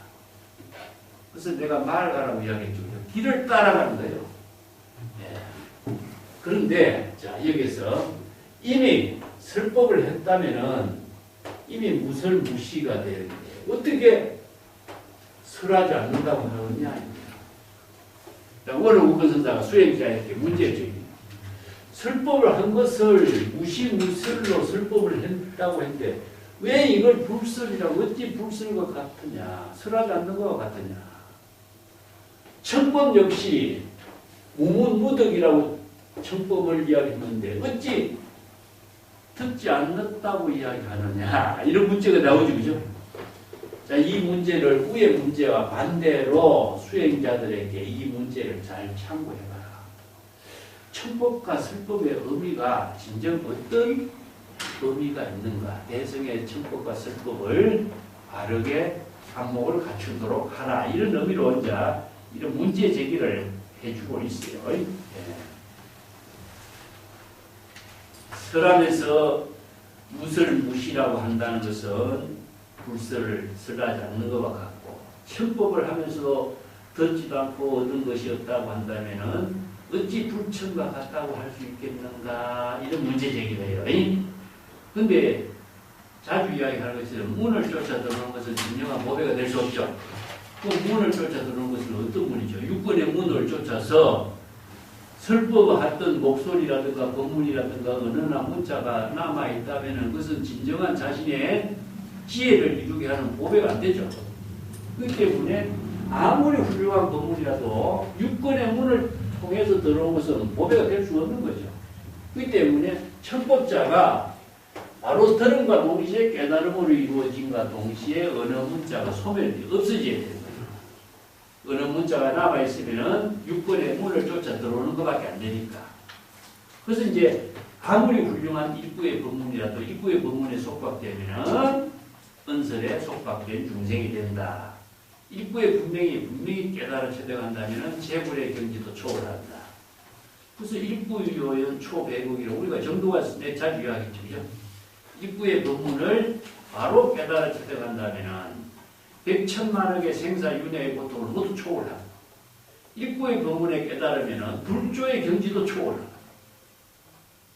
그래서 내가 말가라고 이야기했죠. 길을 따라가는 거예요. 그런데 자 여기서 이미 설법을 했다면은 이미 무설무시가 되는데 어떻게 설하지 않는다고 하느냐. 오늘 우건선사가 수행자에게 문제를 제기해요. 설법을 한 것을 무시무설로 설법을 했다고 했는데 왜 이걸 불설이라고 어찌 불설과 같으냐, 설하지 않는 것과 같으냐. 청법 역시 무문무덕이라고 청법을 이야기했는데 어찌 듣지 않았다고 이야기하느냐. 이런 문제가 나오죠. 그죠? 자, 이 문제를 위의 문제와 반대로 수행자들에게 이 문제를 잘 참고해봐라. 청법과 설법의 의미가 진정 어떤 의미가 있는가. 대성의 청법과 설법을 바르게 안목을 갖추도록 하라. 이런 의미로 이제 이런 문제 제기를 해주고 있어요. 설하면서 무설무시라고 한다는 것은 불설을 설하지 않는 것과 같고, 청법을 하면서 듣지도 않고 얻은 것이 없다고 한다면은 어찌 불청과 같다고 할 수 있겠는가. 이런 문제 제기를 해요. 근데 자주 이야기하는 것처럼 문을 쫓아 들어오는 것은 진정한 보배가 될 수 없죠. 그 문을 쫓아 들어오는 것은 어떤 문이죠? 육권의 문을 쫓아서 설법하던 목소리라든가 법문이라든가 언어나 문자가 남아있다면 그것은 진정한 자신의 지혜를 이루게 하는 보배가 안 되죠. 그렇기 때문에 아무리 훌륭한 법문이라도 육권의 문을 통해서 들어온 것은 보배가 될 수 없는 거죠. 그렇기 때문에 청법자가 바로 들음과 동시에 깨달음으로 이루어진과 동시에 언어 문자가 소멸이 없어져야 되는 거예요. 언어 문자가 남아있으면 육권의 문을 쫓아 들어오는 것밖에 안 되니까. 그래서 이제 아무리 훌륭한 입구의 법문이라도 입구의 법문에 속박되면 은설에 속박된 중생이 된다. 입구에 분명히 깨달아 체득한다면 재불의 경지도 초월한다. 그래서 입구요연 초배국이라고 우리가 정도가 자주 이야기했죠. 그죠? 입구의 법문을 바로 깨달아 체득한다면 백천만억의 생사윤회의 고통을 모두 초월하고, 입구의 법문에 깨달으면 불조의 경지도 초월하고,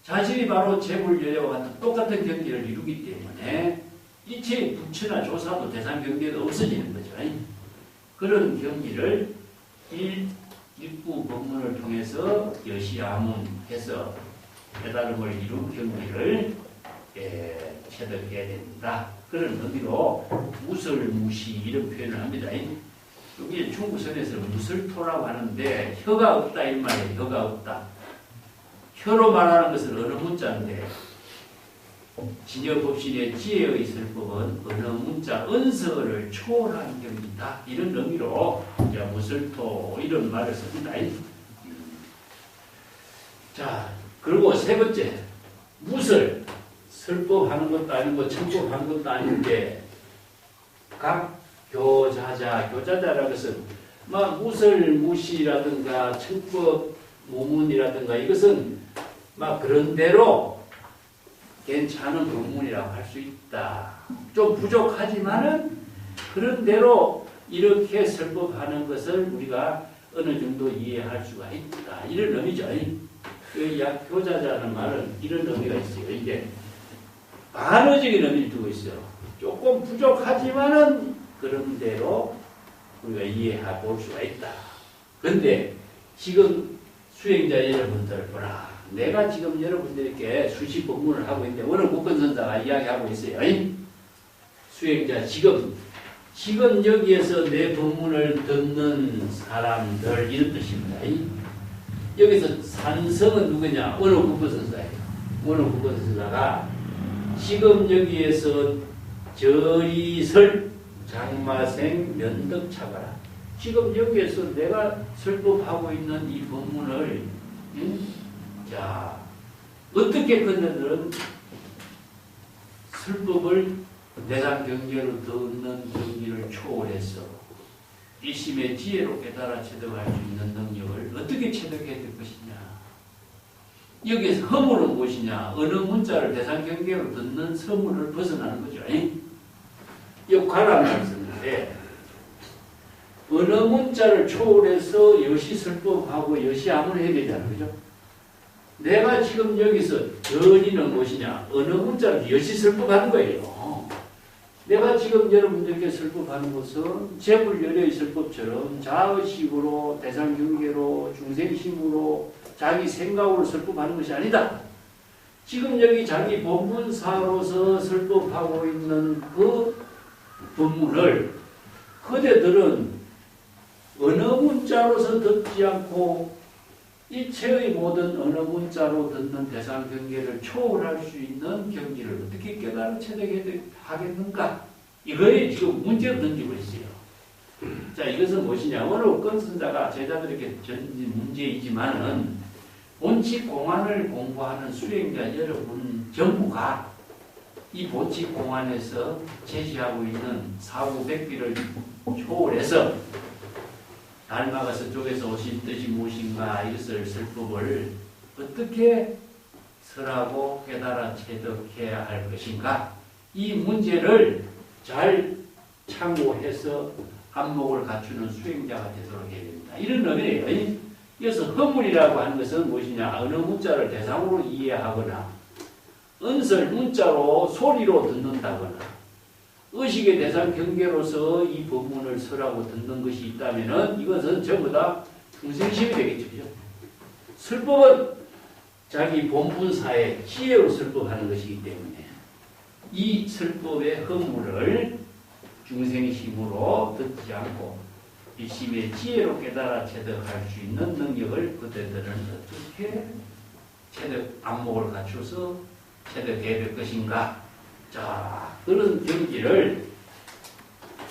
자신이 바로 재불연회와 같은 똑같은 경지를 이루기 때문에 이체의 부처나 조사도 대상 경계가 없어지는 거죠. 그런 경지를 입구 법문을 통해서 여시아문해서 깨달음을 이룬 경지를 체득해야 된다. 그런 의미로 무설무시 이런 표현을 합니다. 여기 중국선에서 무설토라고 하는데 혀가 없다 이 말이에요. 혀가 없다. 혀로 말하는 것은 언어 문자인데 진여법신의 지혜의 설법은 언어 문자 언서를 초월한 경지다. 이런 의미로 이제 무설토 이런 말을 씁니다. 자, 그리고 세 번째 무설. 설법하는 것도 아니고 청법하는 것도 아닌데 각 교자자라는 것은 막 무설무시라든가 청법 무문이라든가 이것은 막 그런 대로 괜찮은 법문이라고 할 수 있다. 좀 부족하지만은 그런 대로 이렇게 설법하는 것을 우리가 어느 정도 이해할 수가 있다. 이런 의미죠. 그 약교자자는 말은 이런 의미가 있어요. 이게 반어적인 의미를 두고 있어요. 조금 부족하지만은 그런 대로 우리가 이해해 볼 수가 있다. 그런데 지금 수행자 여러분들 보라. 내가 지금 여러분들에게 수시 법문을 하고 있는데 어느 국권선사가 이야기하고 있어요. 수행자 지금 여기에서 내 법문을 듣는 사람들 이런 뜻입니다. 여기서 산성은 누구냐? 어느 국권선사예요. 어느 국권선사가 지금 여기에서 저리설 장마생 면덕차가라. 지금 여기에서 내가 설법하고 있는 이 법문을 자 어떻게 그녀들은 설법을 내상 경계로 듣는 경기를 초월해서 일심의 지혜로 깨달아 체득할 수 있는 능력을 어떻게 체득해야 될 것이냐. 여기에서 허물은 무엇이냐. 어느 문자를 대상 경계로 듣는 서물을 벗어나는 거죠. 역할을 말씀인데 어느 문자를 초월해서 여시 설법하고 여시 암을 해야 되잖아요. 그죠? 내가 지금 여기서 전이는 무엇이냐? 어느 문자를 여시 설법하는 거예요. 내가 지금 여러분들께 설법하는 것은 재불열의 설법처럼 자의식으로 대상경계로 중생심으로 자기 생각으로 설법하는 것이 아니다. 지금 여기 자기 법문사로서 설법하고 있는 그 법문을 그대들은 어느 문자로서 듣지 않고 이체의 모든 어느 문자로 듣는 대상 경계를 초월할 수 있는 경지를 어떻게 깨달아 체득하겠는가? 이거에 지금 문제를 던지고 있어요. 자, 이것은 무엇이냐? 어느 건선자가 제자들에게 던진 문제이지만은 본칙 공안을 공부하는 수행자 여러분 전부가 이 본칙 공안에서 제시하고 있는 사후백비를 초월해서 달마가서 쪽에서 오신 뜻이 무엇인가 이것을 설법을 어떻게 설하고 깨달아 체득해야 할 것인가 이 문제를 잘 참고해서 안목을 갖추는 수행자가 되도록 해야 됩니다. 이런 의미예요. 이어서 허물이라고 하는 것은 무엇이냐. 어느 문자를 대상으로 이해하거나 은설 문자로 소리로 듣는다거나 의식의 대상 경계로서 이 법문을 설하고 듣는 것이 있다면 이것은 전부 다 중생심이 되겠죠. 설법은 자기 본분사의 지혜로 설법하는 것이기 때문에 이 설법의 허물을 중생심으로 듣지 않고 일심의 지혜로 깨달아 체득할 수 있는 능력을 그대들은 어떻게 체득 안목을 갖춰서 체득해야 될 것인가. 자, 그런 경지를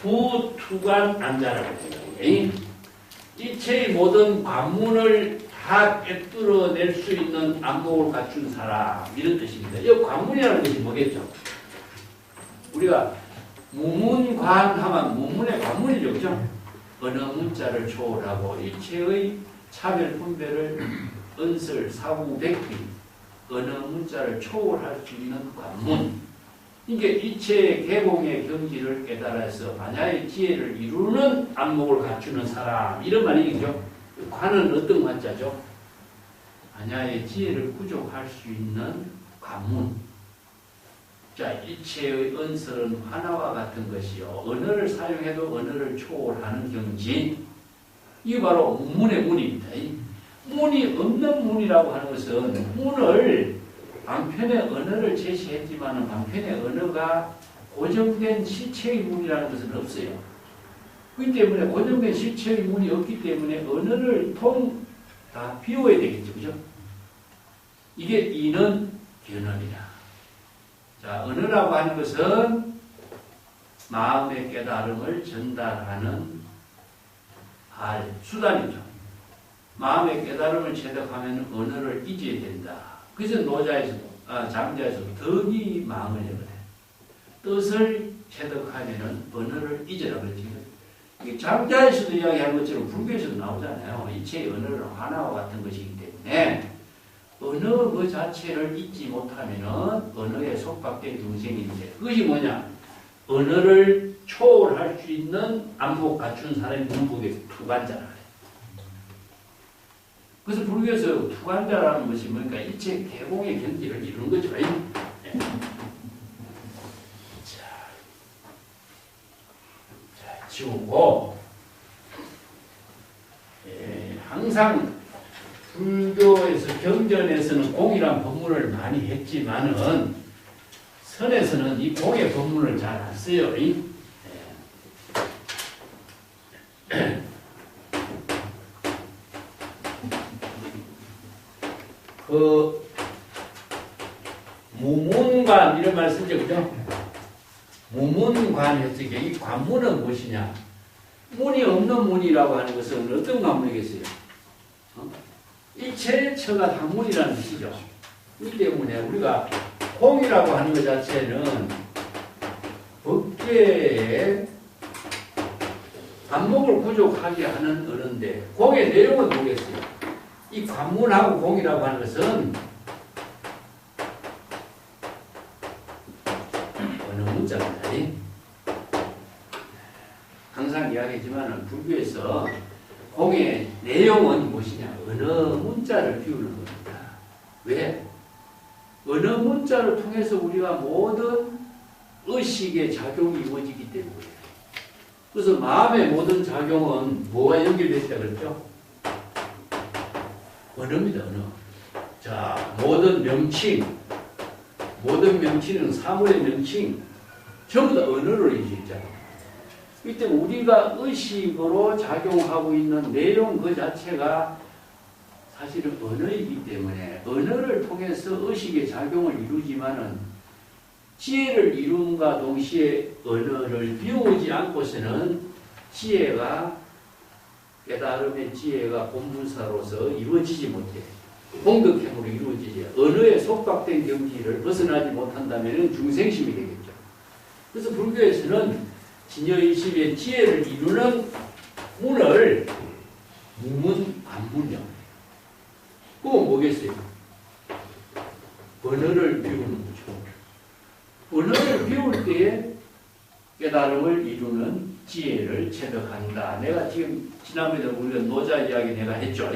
부투관 안자라고 합니다. 이체의 모든 관문을 다 꿰뚫어낼 수 있는 안목을 갖춘 사람 이런 뜻입니다. 이 관문이라는 것이 뭐겠죠? 우리가 무문관 하면 무문의 관문이죠. 그죠? 어느 문자를 초월하고 일체의 차별 분별을 은설 사후백비 어느 문자를 초월할 수 있는 관문 이게 일체의 개공의 경지를 깨달아서 반야의 지혜를 이루는 안목을 갖추는 사람 이런 말이죠. 관은 어떤 관자죠? 반야의 지혜를 구족할 수 있는 관문. 자, 일체의 은설은 하나와 같은 것이요. 언어를 사용해도 언어를 초월하는 경지. 이게 바로 문의 문입니다. 문이 없는 문이라고 하는 것은 문을 방편의 언어를 제시했지만 방편의 언어가 고정된 실체의 문이라는 것은 없어요. 그렇기 때문에 고정된 실체의 문이 없기 때문에 언어를 다 비워야 되겠죠. 그죠? 이게 이는 견언이라. 자, 언어라고 하는 것은 마음의 깨달음을 전달하는 수단이죠. 마음의 깨달음을 체득하면 언어를 잊어야 된다. 그래서 노자에서도, 장자에서도 덕이 망을 해버려요. 뜻을 체득하면 언어를 잊으라 그랬지. 장자에서도 이야기한 것처럼 불교에서도 나오잖아요. 이체의 언어는 하나와 같은 것이기 때문에 언어 그 자체를 잊지 못하면 언어에 속박된 중생인데 그것이 뭐냐? 언어를 초월할 수 있는 안목 갖춘 사람이 문법의 투관자라. 그래서 불교에서 투관자라는 것이 뭐니까 일체 개공의 경지를 이루는 거죠. 네. 자, 지우고 항상 불교에서 경전에서는 공이란 법문을 많이 했지만은 선에서는 이 공의 법문을 잘 안 써요. 그 무문관 이런 말 쓰죠, 그죠? 무문관 했을 때 이 관문은 무엇이냐? 문이 없는 문이라고 하는 것은 어떤 관문이겠어요? 일체처가 학문이라는 뜻이죠. 이 때문에 우리가 공이라고 하는 것 자체는 법계의 안목을 부족하게 하는 언어인데 공의 내용은 뭐겠어요? 이 관문하고 공이라고 하는 것은 어느 문자입니다. 항상 이야기하지만 불교에서 공의 내용은 무엇이냐? 어느 문자를 비우는 겁니다. 왜? 어느 문자를 통해서 우리가 모든 의식의 작용이 이루어지기 때문에. 그래서 마음의 모든 작용은 뭐가 연결되어 있다 그랬죠? 언어입니다, 언어. 자, 모든 명칭은 사물의 명칭, 전부 다 언어로 이루어지잖아요. 이때 우리가 의식으로 작용하고 있는 내용 그 자체가 사실은 언어이기 때문에 언어를 통해서 의식의 작용을 이루지만은 지혜를 이룸과 동시에 언어를 비우지 않고서는 지혜가 깨달음의 지혜가 본분사로서 이루어지지 못해. 공덕행으로 이루어지지. 언어에 속박된 경지를 벗어나지 못한다면 중생심이 되겠죠. 그래서 불교에서는 진여일심의 지혜를 이루는 문을 무문, 안문이요. 그건 뭐겠어요? 언어를 비우는 거죠. 언어를 비울 때에 깨달음을 이루는 지혜를 체득한다. 내가 지금 지난번에 우리가 노자 이야기 내가 했죠.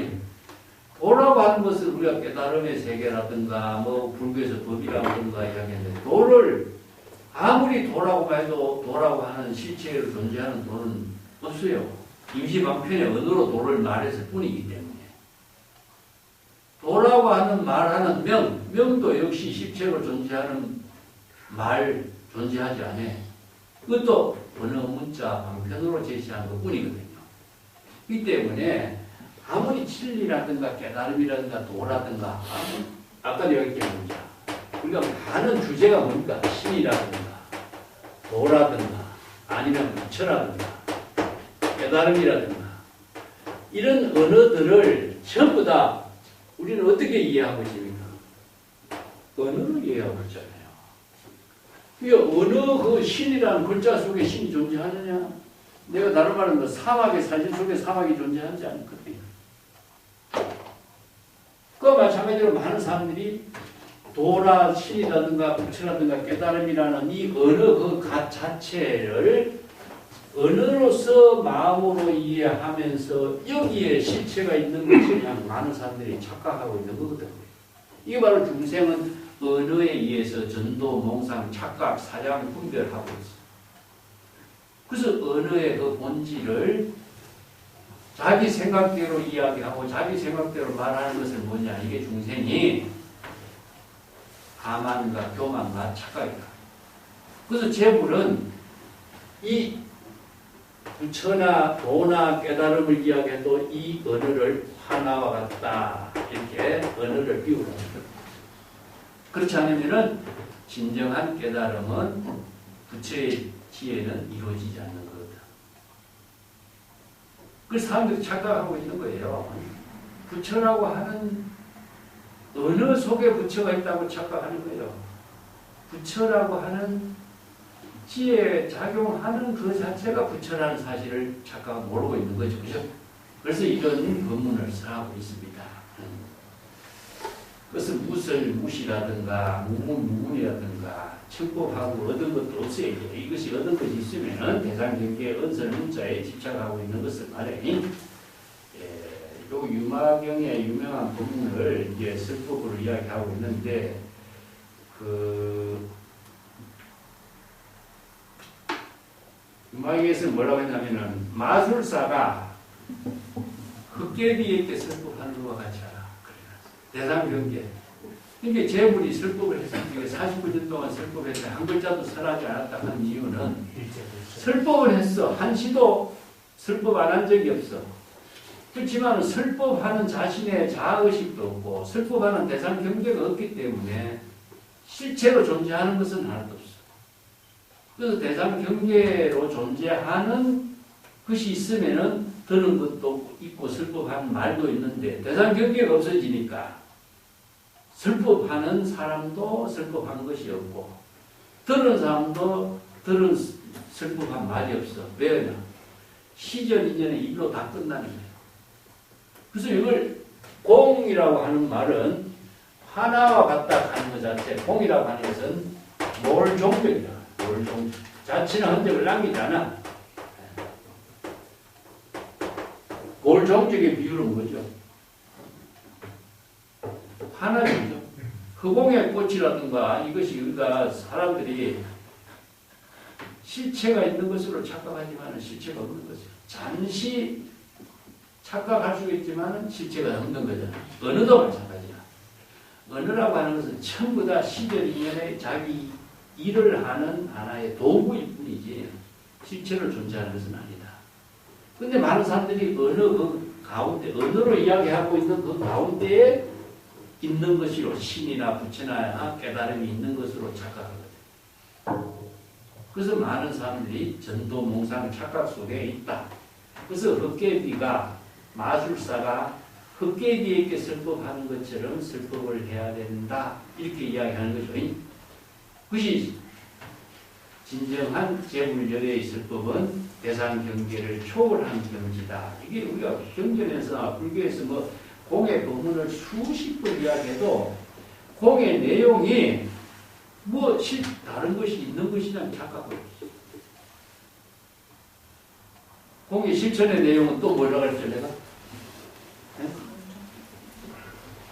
도라고 하는 것은 우리가 깨달음의 세계라든가 뭐 불교에서 법이라든가 이야기했는데 도를 아무리 도라고 해도 도라고 하는 실체로 존재하는 도는 없어요. 임시방편의 언어로 도를 말했을 뿐이기 때문에. 도라고 하는 말하는 명도 역시 실체로 존재하는 말 존재하지 않아요. 그것도 어느 문자 방편으로 제시한 것 뿐이거든요. 이 때문에 아무리 진리라든가 깨달음이라든가 도라든가 아까 이야기했던 문자 우리가 아는 주제가 뭡니까? 신이라든가 도라든가 아니면 부처라든가 깨달음이라든가 이런 언어들을 전부 다 우리는 어떻게 이해하고 있습니까? 언어로 이해하고 있잖아요. 어느 그 신이라는 글자 속에 신이 존재하느냐? 내가 다른 말은 뭐 사막의 사진 속에 사막이 존재하지 않거든요. 그와 마찬가지로 많은 사람들이 도라, 신이라든가 부처라든가 깨달음이라는 이 언어 그 것 자체를 언어로서 마음으로 이해하면서 여기에 실체가 있는 것이 그냥 많은 사람들이 착각하고 있는 거거든요. 이게 바로 중생은 언어에 의해서 전도, 몽상, 착각, 사량, 분별하고 있어요. 그래서 언어의 그 본질을 자기 생각대로 이야기하고 자기 생각대로 말하는 것은 뭐냐. 이게 중생이 가만과 교만과 착각이다. 그래서 재불은 이 부처나 도나 깨달음을 이야기해도 이 언어를 하나와 같다. 이렇게 언어를 비우는 거죠. 그렇지 않으면은 진정한 깨달음은 부처의 지혜는 이루어지지 않는 거다. 그래서 사람들이 착각하고 있는 거예요. 부처라고 하는 언어 속에 부처가 있다고 착각하는 거예요. 부처라고 하는 지혜에 작용하는 그 자체가 부처라는 사실을 착각 모르고 있는 거죠. 그죠? 그래서 이런 법문을 써하고 있습니다. 그것은 무실무시라든가 무문이라든가 첨법하고 얻은 것도 없어요. 이것이 얻은 것이 있으면 대상경계의 언설 문자에 집착하고 있는 것을 말해. 요 유마경의 유명한 법문을 이제 설법으로 이야기하고 있는데 유마경에서는 뭐라고 했냐면은 마술사가 흑개비에게 설법하는 것과 같이 하라. 대상 경계. 이게 재물이 설법을 했을 때 49년 동안 설법을 했는데 한 글자도 설하지 않았다 하는 이유는 설법을 했어. 한시도 설법 안 한 적이 없어. 그렇지만 설법하는 자신의 자아의식도 없고 설법하는 대상 경계가 없기 때문에 실체로 존재하는 것은 하나도 없어. 그래서 대상 경계로 존재하는 것이 있으면은 들은 것도 있고 설법하는 말도 있는데 대상 경계가 없어지니까 설법하는 사람도 설법한 것이 없고 들은 사람도 들은 설법한 말이 없어. 왜냐? 시절 인연의 일로 다 끝나는 거예요. 그래서 이걸 공이라고 하는 말은 하나와 같다 하는 것 자체, 공이라고 하는 것은 몰종적이다. 몰종. 자체는 흔적을 남기지 않아. 몰종적의 비율은 뭐죠? 하나이죠. 허공의 꽃이라든가 이것이 우리가 사람들이 실체가 있는 것으로 착각하지만 실체가 없는 거죠. 잠시 착각할 수 있지만 실체가 없는 거잖아요. 언어도 마찬가지야. 언어라고 하는 것은 전부 다 시절 인연의 자기 일을 하는 하나의 도구일 뿐이지 실체로 존재하는 것은 아니다. 근데 많은 사람들이 언어 그 가운데, 언어로 이야기하고 있는 그 가운데에 있는 것으로 신이나 부처나 깨달음이 있는 것으로 착각하거든요. 그래서 많은 사람들이 전도, 몽상, 착각 속에 있다. 그래서 헛개비가 마술사가 헛개비에게 설법하는 것처럼 설법을 해야 된다. 이렇게 이야기하는 거죠. 그것이 진정한 재물열의 설법은 대상 경계를 초월한 경지다. 이게 우리가 경전에서 불교에서 뭐 공의 법문을 수십 번 이야기해도 공의 내용이 뭐 다른 것이 있는 것이냐면 착각하고 있어요. 공의 실천의 내용은 또 뭐라고 할지 내가? 네?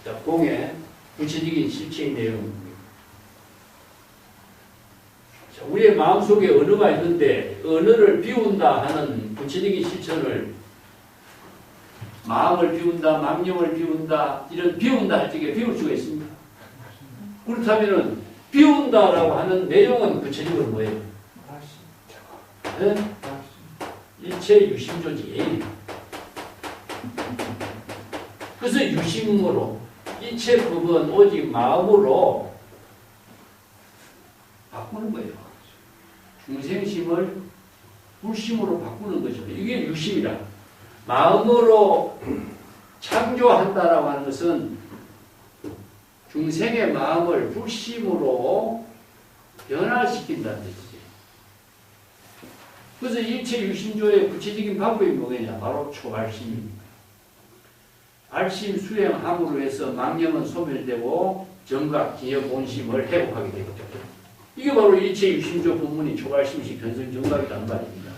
자, 공의 구체적인 실체의 내용입니다. 자, 우리의 마음속에 언어가 있는데 언어를 비운다 하는 구체적인 실천을 마음을 비운다, 망념을 비운다, 이런 비운다 할 적에 비울 수가 있습니다. 그렇다면은 비운다라고 하는 내용은 구체적으로 뭐예요? 네? 일체 유심조지. 그래서 유심으로 일체 법은 오직 마음으로 바꾸는 거예요. 중생심을 불심으로 바꾸는 거죠. 이게 유심이라. 마음으로 창조한다라고 하는 것은 중생의 마음을 불심으로 변화시킨다는 뜻이지. 그래서 일체 유심조의 구체적인 방법이 뭐겠냐? 바로 초발심입니다. 발심 수행함으로 해서 망념은 소멸되고 정각, 기여, 본심을 회복하게 되겠죠. 이게 바로 일체 유심조 본문이 초발심식 변성 정각이란 말입니다.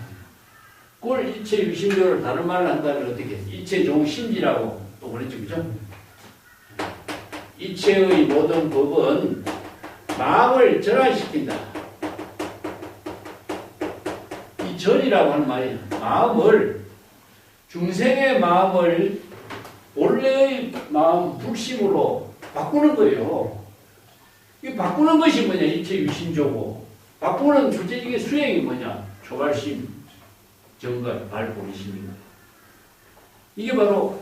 그걸 일체 유심조를 다른 말을 한다면 어떻게? 일체 종심지라고 또 그랬죠, 그죠? 일체의 모든 법은 마음을 전환시킨다. 이 전이라고 하는 말이에요. 마음을, 중생의 마음을 본래의 마음 불심으로 바꾸는 거예요. 이 바꾸는 것이 뭐냐? 일체 유심조고, 바꾸는 구체적인 수행이 뭐냐? 초발심, 정각, 발본심인 거예요. 이게 바로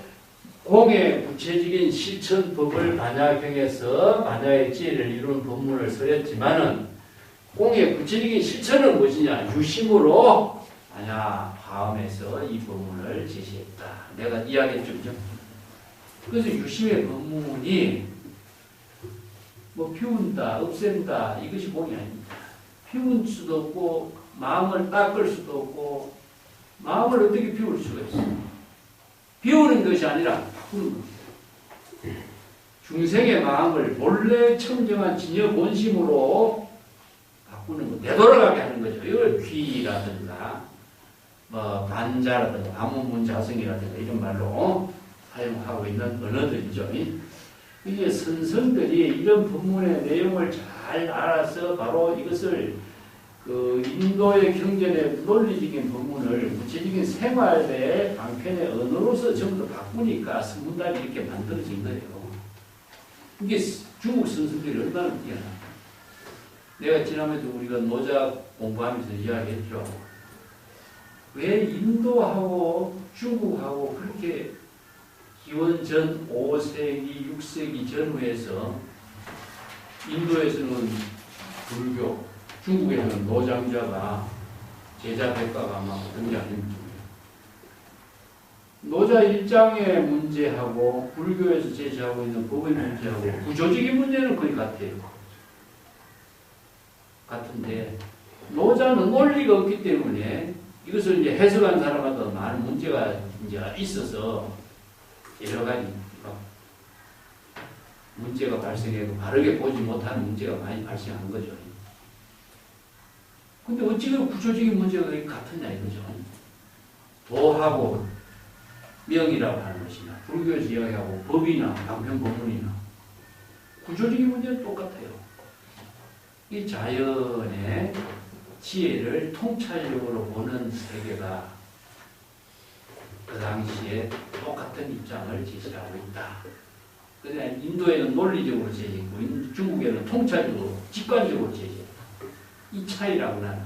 공의 구체적인 실천법을 반야경에서 반야의 지혜를 이루는 법문을 설했지만은 공의 구체적인 실천은 무엇이냐? 유심으로 반야 화엄에서 이 법문을 제시했다. 내가 이야기했죠, 그죠? 그래서 유심의 법문이 뭐 피운다, 없앤다 이것이 공이 아닙니다. 피울 수도 없고 마음을 닦을 수도 없고 마음을 어떻게 피울 수가 있어요? 비우는 것이 아니라 바꾸는 겁니다. 중생의 마음을 본래 청정한 진여 본심으로 바꾸는 것, 되돌아가게 하는 거죠. 이걸 귀라든가, 뭐 반자라든가, 아무문자성이라든가 이런 말로 사용하고 있는 언어들이죠. 이게 선성들이 이런 법문의 내용을 잘 알아서 바로 이것을 그 인도의 경전의 논리적인 법문을 구체적인 생활의 방편의 언어로서 전부 다 바꾸니까 선문답이 이렇게 만들어진 거예요. 이게 중국 선수들이 얼마나 뛰어나. 내가 지난번에도 우리가 노자 공부하면서 이야기했죠. 왜 인도하고 중국하고 그렇게 기원전 5세기, 6세기 전후에서 인도에서는 불교, 중국에서는 노장자가 제자 백과가 아마 등장합니다. 노자 일장의 문제하고 불교에서 제시하고 있는 법의 문제하고 구조적인 문제는 거의 같아요. 같은데 노자는 논리가 없기 때문에 이것을 이제 해석한 사람마다 많은 문제가 이제 있어서 여러 가지 문제가 발생하고 바르게 보지 못하는 문제가 많이 발생한 거죠. 근데 어찌 그 구조적인 문제가 같으냐 이거죠. 도하고 명이라고 하는 것이나 불교에서 이야기하고 법이나 방편법문이나 구조적인 문제는 똑같아요. 이 자연의 지혜를 통찰력으로 보는 세계가 그 당시에 똑같은 입장을 제시하고 있다. 그런데 인도에는 논리적으로 제시했고 중국에는 통찰적으로 직관적으로 제시했다. 이 차이라고 나는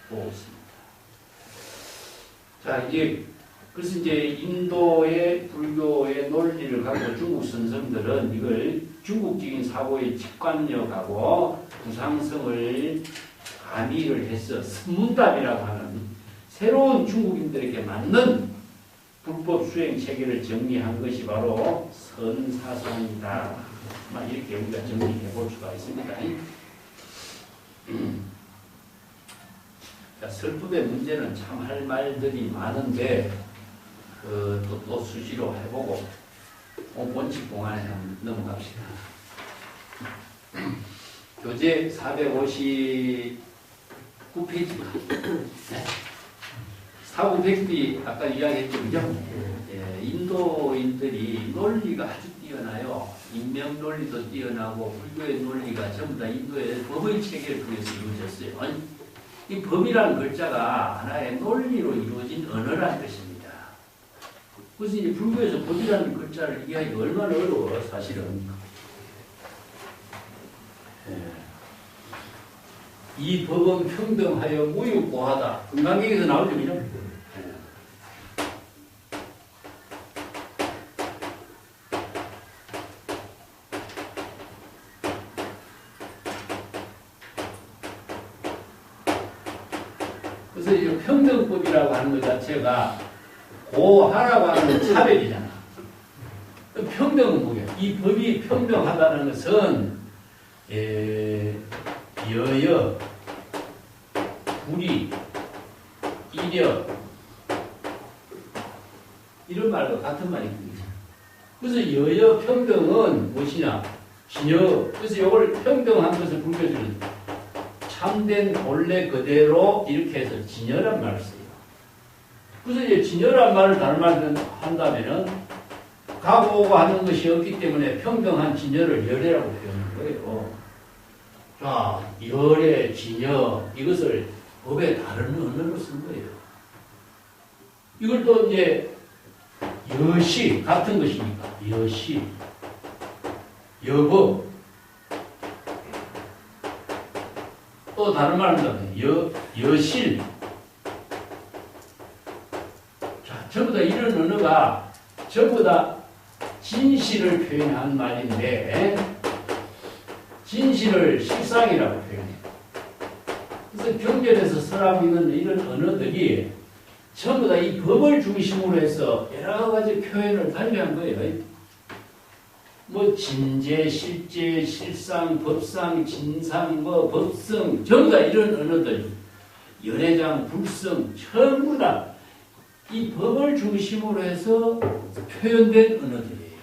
보고 있습니다. 자, 이제 그래서 이제 인도의 불교의 논리를 갖고 중국 선생들은 이걸 중국적인 사고의 직관력하고 구상성을 가미를 해서 선문답이라고 하는 새로운 중국인들에게 맞는 불법 수행 체계를 정리한 것이 바로 선사상이다. 이렇게 우리가 정리해 볼 수가 있습니다. 자, 설법의 문제는 참 할 말들이 많은데 또 수시로 해보고 원칙 공안에 한번 넘어갑시다. 교재 459페이지입니다. 네. 사고백비 아까 이야기했죠, 그죠? 예, 인도인들이 논리가 아주 뛰어나요. 인명 논리도 뛰어나고 불교의 논리가 전부 다 인도의 법의 체계를 통해서 이루어졌어요. 이 법이라는 글자가 하나의 논리로 이루어진 언어라는 것입니다. 그래서 이제 불교에서 법이라는 글자를 이해하기가 얼마나 어려워, 사실은. 예. 이 법은 평등하여 무유고하다. 금강경에서 나오죠, 그죠? 예. 그래서 이 평등법이라고 하는 것 자체가 고하라고 하는 차별이잖아. 평등은 뭐야? 이 법이 평등하다는 것은 여여, 불이, 이력 이런 말과 같은 말입니다. 그래서 여여 평등은 무엇이냐? 진여. 그래서 이걸 평등한 것을 불교에서는 참된 본래 그대로 이렇게 해서 진여란 말을 써요. 그래서 이제 진여란 말을 다른 말로 한다면은 가고 오고 하는 것이 없기 때문에 평등한 진여를 열애라고 표현한 거예요. 자, 열애, 진여 이것을 법의 다른 언어로 쓴 거예요. 이걸 또 이제 여시 같은 것이니까 여시, 여법 또 다른 말로 한다면 여실. 자, 전부 다 이런 언어가 전부 다 진실을 표현한 말인데 진실을 실상이라고 표현해요. 그래서 경전에서 설하고 있는 이런 언어들이 전부 다 이 법을 중심으로 해서 여러 가지 표현을 달리한 거예요. 뭐 진제, 실제, 실상, 법상, 진상, 뭐 법성 전부 다 이런 언어들 연회장, 불성 전부 다 이 법을 중심으로 해서 표현된 언어들이에요.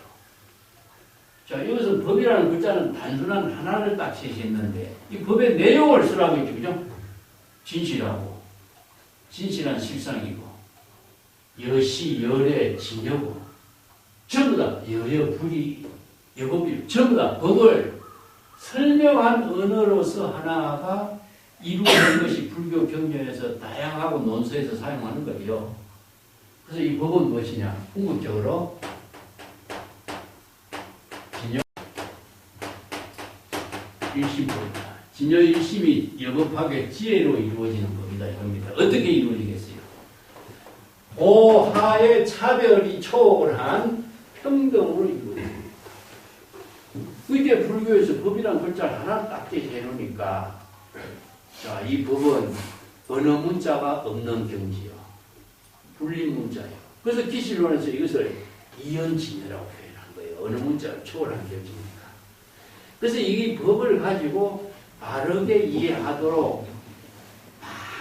자, 여기서 법이라는 글자는 단순한 하나를 딱 제시했는데 이 법의 내용을 쓰라고 했죠. 그죠? 진실하고 진실한 실상이고 여시, 열애, 진여고 전부 다 여여, 불이, 여법이 전부 다 법을 설명한 언어로서 하나가 이루어진 것이 불교 경전에서 다양하고 논서에서 사용하는 거예요. 그래서 이 법은 무엇이냐? 궁극적으로 진여, 일심법이다. 진여 일심이 여법하게 지혜로 이루어지는 법이다 이겁니다. 어떻게 이루어지겠어요? 고하의 차별이 초월한 평등으로 이루어집니다. 이게 불교에서 법이란 글자를 하나 딱 제시해놓으니까 자, 이 법은 어느 문자가 없는 경지요. 불림 문자예요. 그래서 기실론에서 이것을 이연진여라고 표현한 거예요. 어느 문자를 초월한 경지니까. 그래서 이 법을 가지고 바르게 이해하도록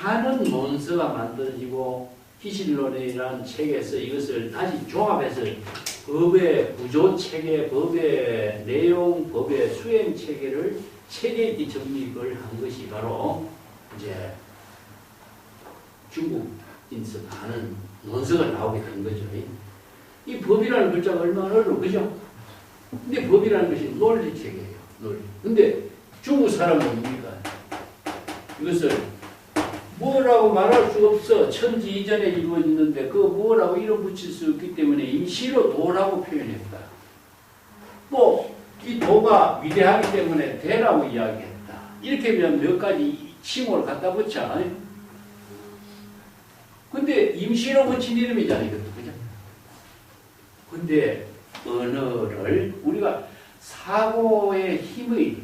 많은 논서가 만들어지고 기실론이라는 책에서 이것을 다시 조합해서 법의 구조 체계, 법의 내용, 법의 수행 체계를 체계 정립을 한 것이 바로 이제 중국인서 많은 논서가 나오게 된 거죠. 이 법이라는 글자가 얼마나 어려워, 그죠? 근데 법이라는 것이 논리 체계예요, 논리. 근데 중국 사람은 뭡니까? 이것을 뭐라고 말할 수 없어. 천지 이전에 이루어졌는데 그 뭐라고 이름 붙일 수 없기 때문에 임시로 도라고 표현했다. 뭐 이 도가 위대하기 때문에 대라고 이야기했다. 이렇게 하면 몇 가지 칭호를 갖다 붙여. 근데 임시로 붙인 이름이잖아요, 이것도. 그죠? 근데 언어를 우리가 사고의 힘의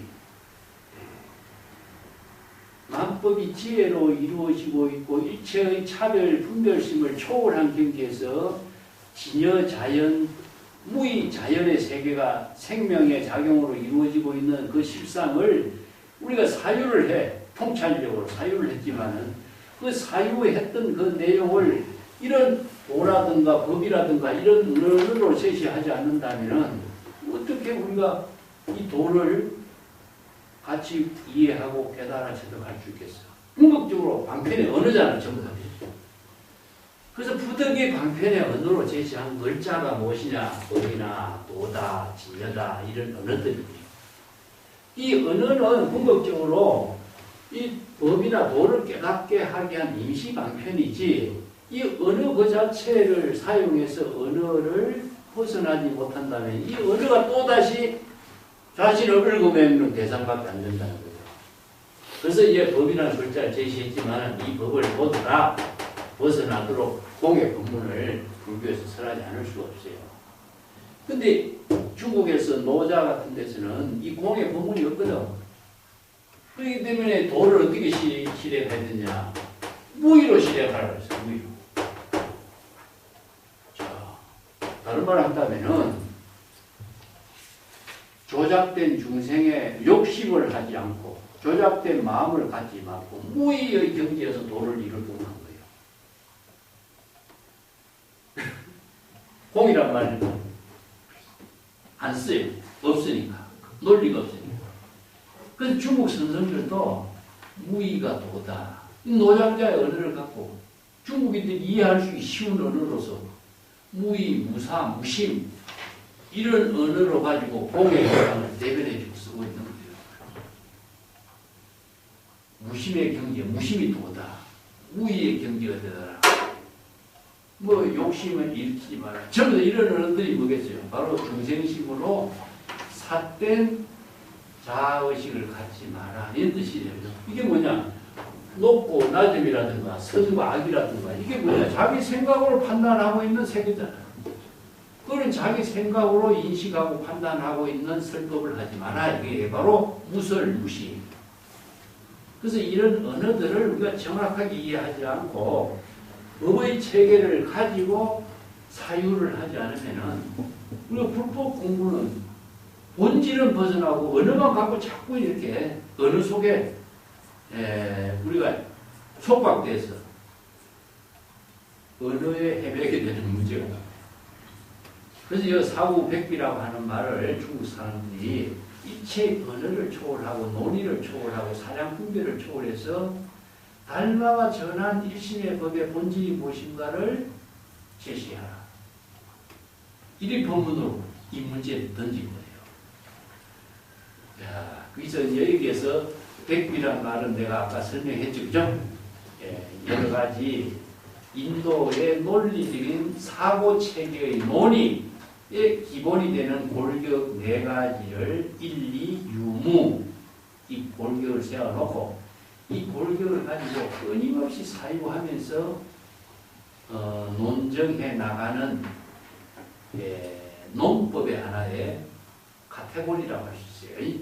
만법이 지혜로 이루어지고 있고 일체의 차별, 분별심을 초월한 경지에서 진여 자연, 무의 자연의 세계가 생명의 작용으로 이루어지고 있는 그 실상을 우리가 사유를 해, 통찰적으로 사유를 했지만은 그 사유했던 그 내용을 이런 도라든가 법이라든가 이런 언어로 제시하지 않는다면은 어떻게 우리가 이 도를 같이 이해하고 깨달아서 갈 수 있겠어. 궁극적으로 방편의 언어잖아, 전부 다. 그래서 부득이 방편의 언어로 제시한 글자가 무엇이냐? 법이나 도다, 진여다 이런 언어들이에요. 이 언어는 궁극적으로 이 법이나 도를 깨닫게 하게 한 임시 방편이지 이 언어 그 자체를 사용해서 언어를 벗어나지 못한다면 이 언어가 또다시 자신을 얽어매는 대상밖에 안 된다는 거죠. 그래서 이제 법이라는 글자를 제시했지만 이 법을 모두 다 벗어나도록 공의 법문을 불교에서 설하지 않을 수가 없어요. 근데 중국에서 노자 같은 데서는 이 공의 법문이 없거든. 그렇기 때문에 도를 어떻게 실행해야 되냐. 무의로 실행하라고 했어요. 무의로. 자, 다른 말을 한다면은 조작된 중생의 욕심을 하지 않고 조작된 마음을 갖지 말고 무의의 경지에서 도를 이루도록 한 거예요. 공이란 말은 안 써요. 없으니까. 논리가 없으니까. 그래서 중국 선생들도 무의가 도다. 노장자의 언어를 갖고 중국인들이 이해할 수 쉬운 언어로서 무의, 무사, 무심 이런 언어로 가지고 공의 영상을 대변해 주고 쓰고 있는 거예요. 무심의 경지에 무심이 도다. 무의의 경지가 되더라. 뭐 욕심을 일으키지 마라. 전부 다 이런 언어들이 뭐겠어요? 바로 중생심으로 삿된 자아의식을 갖지 마라. 이런 뜻이에요. 이게 뭐냐? 높고 낮음이라든가 선과 악이라든가 이게 뭐냐? 자기 생각으로 판단하고 있는 세계잖아. 그런 자기 생각으로 인식하고 판단하고 있는 설법을 하지 마라. 이게 바로 무설, 무시. 그래서 이런 언어들을 우리가 정확하게 이해하지 않고 법의 체계를 가지고 사유를 하지 않으면은 우리가 불법 공부는 본질은 벗어나고 언어만 갖고 자꾸 이렇게 언어 속에 우리가 속박돼서 언어에 헤매게 되는 문제가. 그래서 이 사후백비라고 하는 말을 중국 사람들이 일체 언어를 초월하고 논의를 초월하고 사량분별을 초월해서 달마와 전한 일심의 법의 본질이 무엇인가를 제시하라. 이리 법문으로 이 문제를 던진 거예요. 야, 그래서 여기에서 백비란 말은 내가 아까 설명했죠, 그죠? 예, 여러 가지 인도의 논리적인 사고 체계의 논의의 기본이 되는 골격 네 가지를 일리, 유무, 이 골격을 세워놓고 이 골격을 가지고 끊임없이 사유하면서 논정해 나가는 논법의 하나의 카테고리라고 할 수 있어요.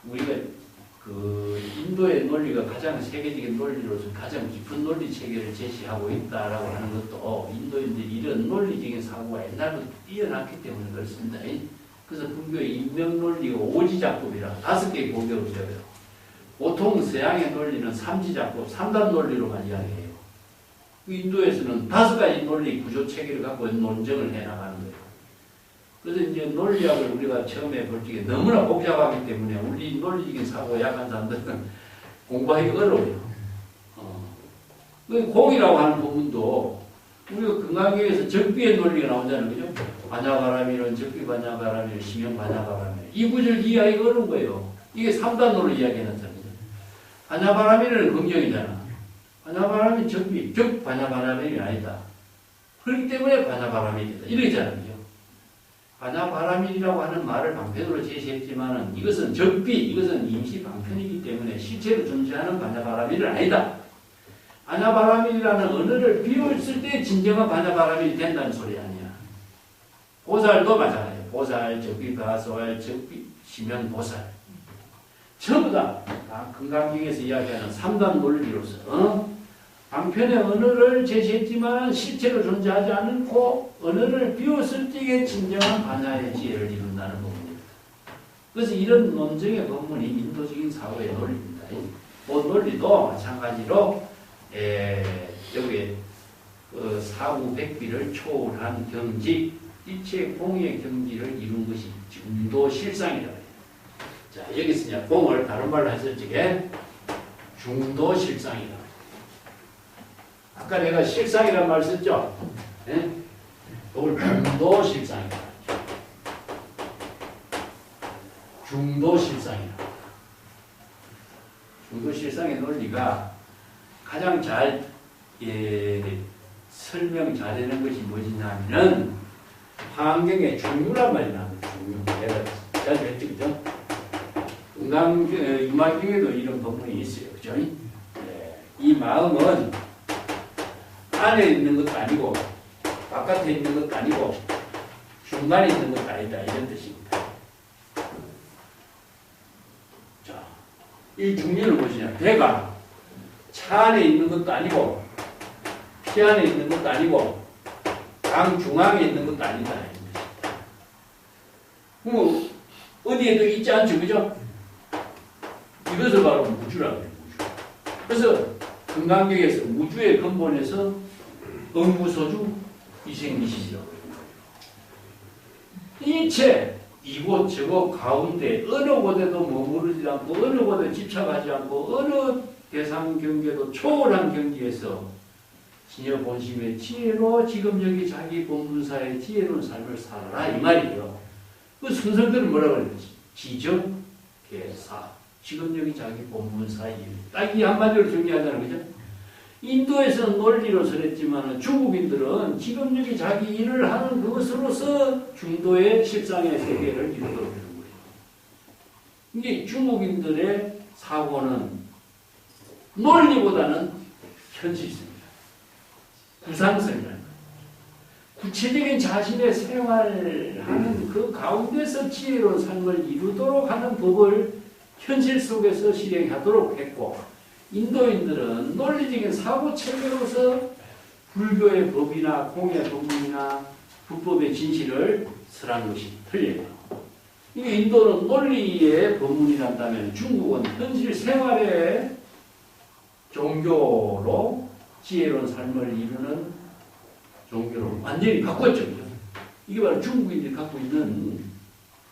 우리가 그 인도의 논리가 가장 세계적인 논리로서 가장 깊은 논리 체계를 제시하고 있다라고 하는 것도 인도인들이 이런 논리적인 사고가 옛날부터 뛰어났기 때문에 그렇습니다. 그래서 불교의 인명 논리가 오지작법이라 5개의 골격을 세워요. 보통 서양의 논리는 삼지작법, 3단 논리로만 이야기해요. 인도에서는 5가지 논리 구조 체계를 갖고 논정을 해나가는 거예요. 그래서 이제 논리학을 우리가 처음에 볼 적에 너무나 복잡하기 때문에 우리 논리적인 사고가 약한 사람들은 공부하기 어려워요. 공이라고 하는 부분도 우리가 건강계에서 적비의 논리가 나오잖아요. 그죠? 반야바라밀은 적비 반야바라밀, 심형 반야바라밀. 이 구조를 이해하기가 어려운 거예요. 이게 3단으로 이야기하는 사람이죠. 반야바라밀은 긍정이잖아. 반야바라밀 적비, 적 반야바라밀이 아니다. 그렇기 때문에 반야바라밀이다. 이러잖아요. 반야바라밀이라고 하는 말을 방편으로 제시했지만은 이것은 적비, 이것은 임시 방편이기 때문에 실체로 존재하는 반야바라밀은 아니다. 반야바라밀이라는 언어를 비웠을 때 진정한 반야바라밀이 된다는 소리 아니야. 보살도 마찬가지예요. 보살, 적비, 가소할, 적비, 심형, 보살. 전부 다 건강경에서 이야기하는 3단 논리로서 방편의 언어를 제시했지만 실체로 존재하지 않고 언어를 비웠을 때에 진정한 반야의 지혜를 이룬다는 부분입니다. 그래서 이런 논정의 법문이 인도적인 사고의 논리입니다. 그 논리도 마찬가지로 여기에 사후 백비를 초월한 경지, 이체 공의 경지를 이룬 것이 중도실상이라고 해요. 자, 여기서 이제 공을 다른 말로 했을 적에 중도실상이라고 해요. 아까 내가 실상이라는 말 썼죠? 네? 그걸 중도실상이라고 하죠. 중도실상이라고. 중도실상의 논리가 가장 잘 설명 잘 되는 것이 뭐냐면은 환경의 중유란 말이 나옵니다. 중유. 내가 잘 됐죠, 그죠? 유만경에도 이런 법문이 있어요, 그죠? 이 마음은 안에 있는 것도 아니고 바깥에 있는 것도 아니고 중간에 있는 것도 아니다, 이런 뜻입니다. 자, 이 중유는 무엇이냐? 배가 차 안에 있는 것도 아니고 피 안에 있는 것도 아니고 강 중앙에 있는 것도 아니다. 그럼 어디에도 있지 않죠, 그죠? 이것을 바로 무주라고 해요. 무주. 그래서 건강경에서 우주의 근본에서 응무소주 이생이시라고 해요. 이체 이곳 저곳 가운데 어느 곳에도 머무르지 않고 어느 곳에 집착하지 않고 어느 대상 경계도 초월한 경지에서 신여 본심의 지혜로 지금 여기 자기 본분사의 지혜로운 삶을 살아라 이 말이에요. 그 순서들은 뭐라고 그래요? 지정, 개사, 지금 여기 자기 본분사의 일. 딱 이 한마디로 정리하잖아요. 그죠? 인도에서는 논리로 설했지만 중국인들은 지금 여기 자기 일을 하는 그것으로서 중도의 실상의 세계를 이루도록 하는 거예요. 이게 중국인들의 사고는 논리보다는 현실성입니다. 구상성이라는 거예요. 구체적인 자신의 생활하는 그 가운데서 지혜로운 삶을 이루도록 하는 법을 현실 속에서 실행하도록 했고, 인도인들은 논리적인 사고체계로서 불교의 법이나 공의 법문이나 불법의 진실을 설한 것이 틀려요. 이게 인도는 논리의 법문이란다면 중국은 현실 생활의 종교로 지혜로운 삶을 이루는 종교로 완전히 바꿨죠. 이게 바로 중국인들이 갖고 있는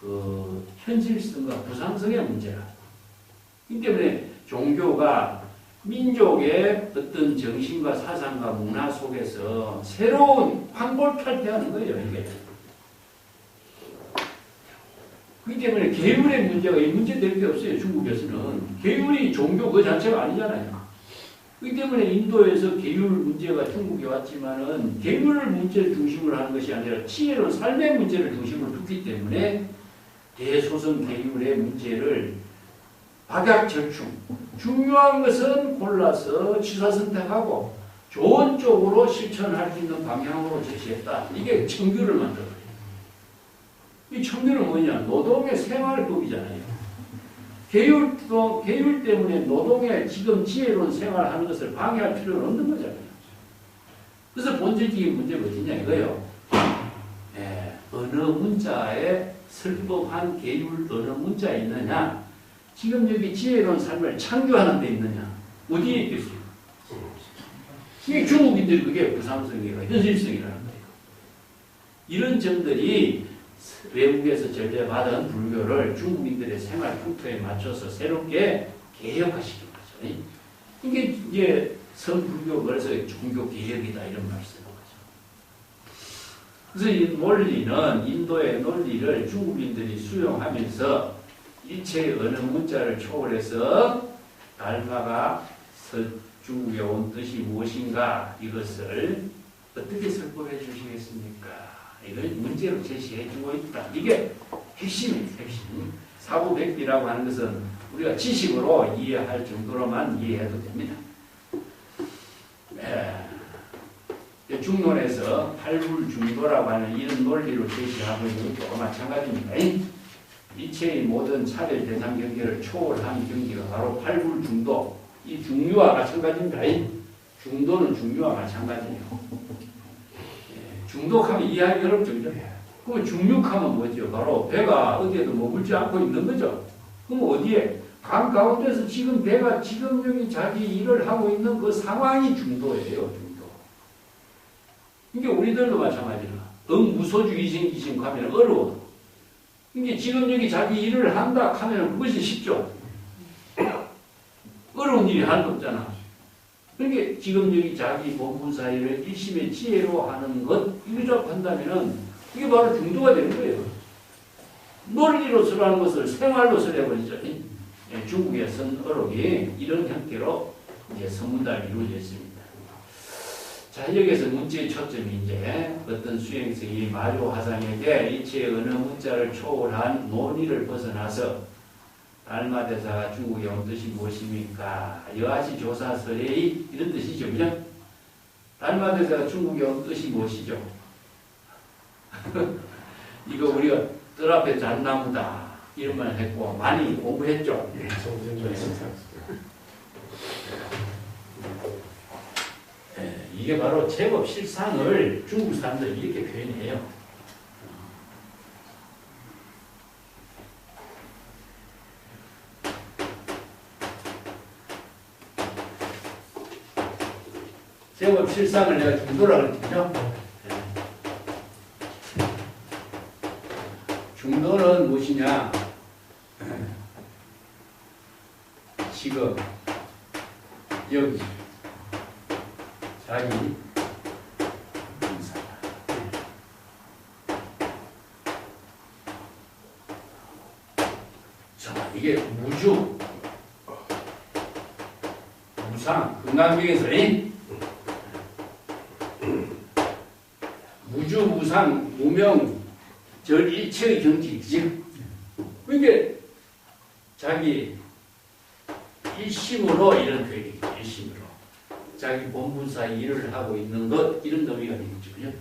그 현실성과 구상성의 문제라. 이 때문에 종교가 민족의 어떤 정신과 사상과 문화 속에서 새로운 황골탈퇴하는 거예요, 이게. 그렇기 때문에 계율의 문제가 이 문제 될 게 없어요, 중국에서는. 계율이 종교 그 자체가 아니잖아요. 그렇기 때문에 인도에서 계율 문제가 중국에 왔지만은 계율 문제를 중심으로 하는 것이 아니라 지혜로운 삶의 문제를 중심으로 두기 때문에 대소선 계율의 문제를 박약절충, 중요한 것은 골라서 취사 선택하고 좋은 쪽으로 실천할 수 있는 방향으로 제시했다. 이게 청규를 만들어요. 이 청규는 뭐냐? 노동의 생활법이잖아요. 계율 때문에 노동의 지금 지혜로운 생활하는 것을 방해할 필요는 없는 거잖아요. 그래서 본질적인 문제가 어디냐 이거요. 어느 문자에 설법한 계율 어느 문자에 있느냐? 지금 여기 지혜로운 삶을 창조하는 데 있느냐? 어디에 있겠어요? 이게 중국인들이 그게 부상성이라 현실성이라는 거예요. 이런 점들이 외국에서 전례받은 불교를 중국인들의 생활 풍토에 맞춰서 새롭게 개혁화시킨 거죠. 이게 이제 선불교 그래서 종교 개혁이다 이런 말을 쓰는 거죠. 그래서 이 논리는 인도의 논리를 중국인들이 수용하면서 일체의 어느 문자를 초월해서 달마가 중국에 온 뜻이 무엇인가 이것을 어떻게 설법해 주시겠습니까? 이걸 문제로 제시해 주고 있다. 이게 핵심이에요. 핵심. 사부백비라고 하는 것은 우리가 지식으로 이해할 정도로만 이해해도 됩니다. 중론에서 팔불중도라고 하는 이런 논리를 제시하고 있는 것도 마찬가지입니다. 이체의 모든 차별 대상 경계를 초월한 경계가 바로 팔불중도. 이 중류와 마찬가지입니다. 중도는 중류와 마찬가지예요. 중독하면 이해하기 어렵죠. 그죠? 그럼 중육하면 뭐죠? 바로 배가 어디에도 머물지 않고 있는 거죠. 그럼 어디에? 강 가운데서 지금 배가 지금 여기 자기 일을 하고 있는 그 상황이 중도예요. 중도. 이게 우리들도 마찬가지라. 무소주 이생기신 하면 어려워. 이게 지금 여기 자기 일을 한다 하면 그것이 쉽죠. 어려운 일이 하나도 없잖아. 그러니까 지금 여기 자기 본분사 일을 일심의 지혜로 하는 것, 이거라고 한다면은 이게 바로 중도가 되는 거예요. 논리로서 하는 것을 생활로서 해버리죠. 중국의 선어록이 이런 형태로 이제 선문답이 이루어져 있습니다. 자, 여기에서 문제의 초점이 이제 어떤 수행성이 마조 화상에게 일체의 어느 문자를 초월한 논의를 벗어나서 달마대사가 중국에 온 뜻이 무엇입니까? 여하시 조사설의 이런 뜻이죠. 그죠? 달마대사가 중국에 온 뜻이 무엇이죠? 이거 우리가 뜰 앞에 잣나무다 이런 말 했고 많이 공부했죠. 이게 바로 제법 실상을 중국 사람들이 이렇게 표현해요. 제법 실상을 내가 중도라고 그랬죠. 중도는 무엇이냐? 지금 여기 자기 인사다. 자, 이게 무주 무상 금강경에서 무주 무상 무명 절 일체의 경지지. 그러니까 자기 일심으로 이런 표현이죠. 일심으로 자기 본분사 일을 하고 있는 것 이런 의미가 되겠죠. 그죠?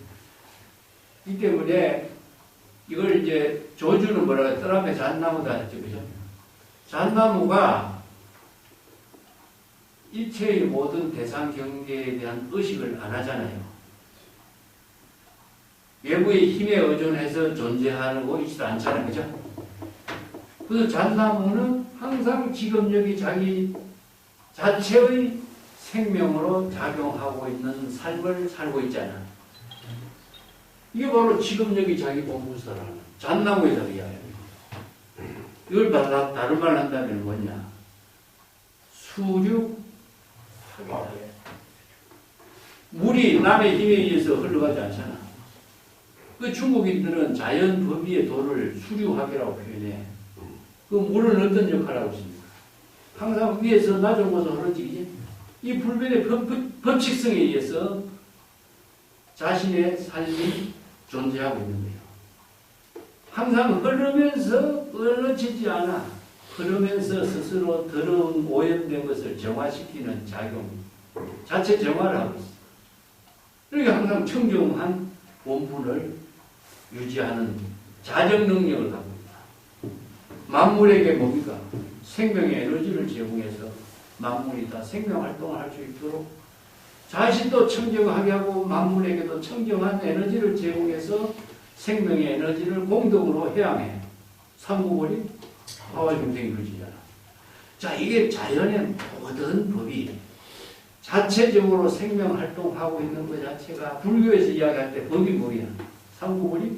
이 때문에 이걸 이제 조주는 뭐라고 뜰 앞에 잣나무다 했죠. 그죠? 잣나무가 일체의 모든 대상 경계에 대한 의식을 안 하잖아요. 외부의 힘에 의존해서 존재하고 있지도 않잖아요. 그죠? 그래서 잣나무는 항상 지금 여기 자기 자체의 생명으로 작용하고 있는 삶을 살고 있잖아. 이게 바로 지금 여기 자기 본분사라는 잣나무에 대한 이걸 다른 말 한다면 뭐냐? 수류 물이 남의 힘에 의해서 흘러가지 않잖아. 그 중국인들은 자연 법위의 도를 수류학이라고 표현해. 그 물은 어떤 역할을 하고 있습니까? 항상 위에서 낮은 곳으로 흐르지. 이 불변의 법칙성에 의해서 자신의 삶이 존재하고 있는 거예요. 항상 흐르면서 끊어지지 않아. 흐르면서 스스로 더러운 오염된 것을 정화시키는 작용, 자체 정화를 하고 있어. 이렇게 항상 청정한 본분을 유지하는 자정 능력을 갖고 있다. 만물에게 뭡니까? 생명의 에너지를 제공해서 만물이 다 생명 활동을 할 수 있도록 자신도 청정하게 하고 만물에게도 청정한 에너지를 제공해서 생명의 에너지를 공덕으로 해양해. 삼구벌이 화와 중생이 이루어지잖아. 자, 이게 자연의 모든 법이 자체적으로 생명 활동하고 있는 것 자체가 불교에서 이야기할 때 법이 뭐야? 삼구벌이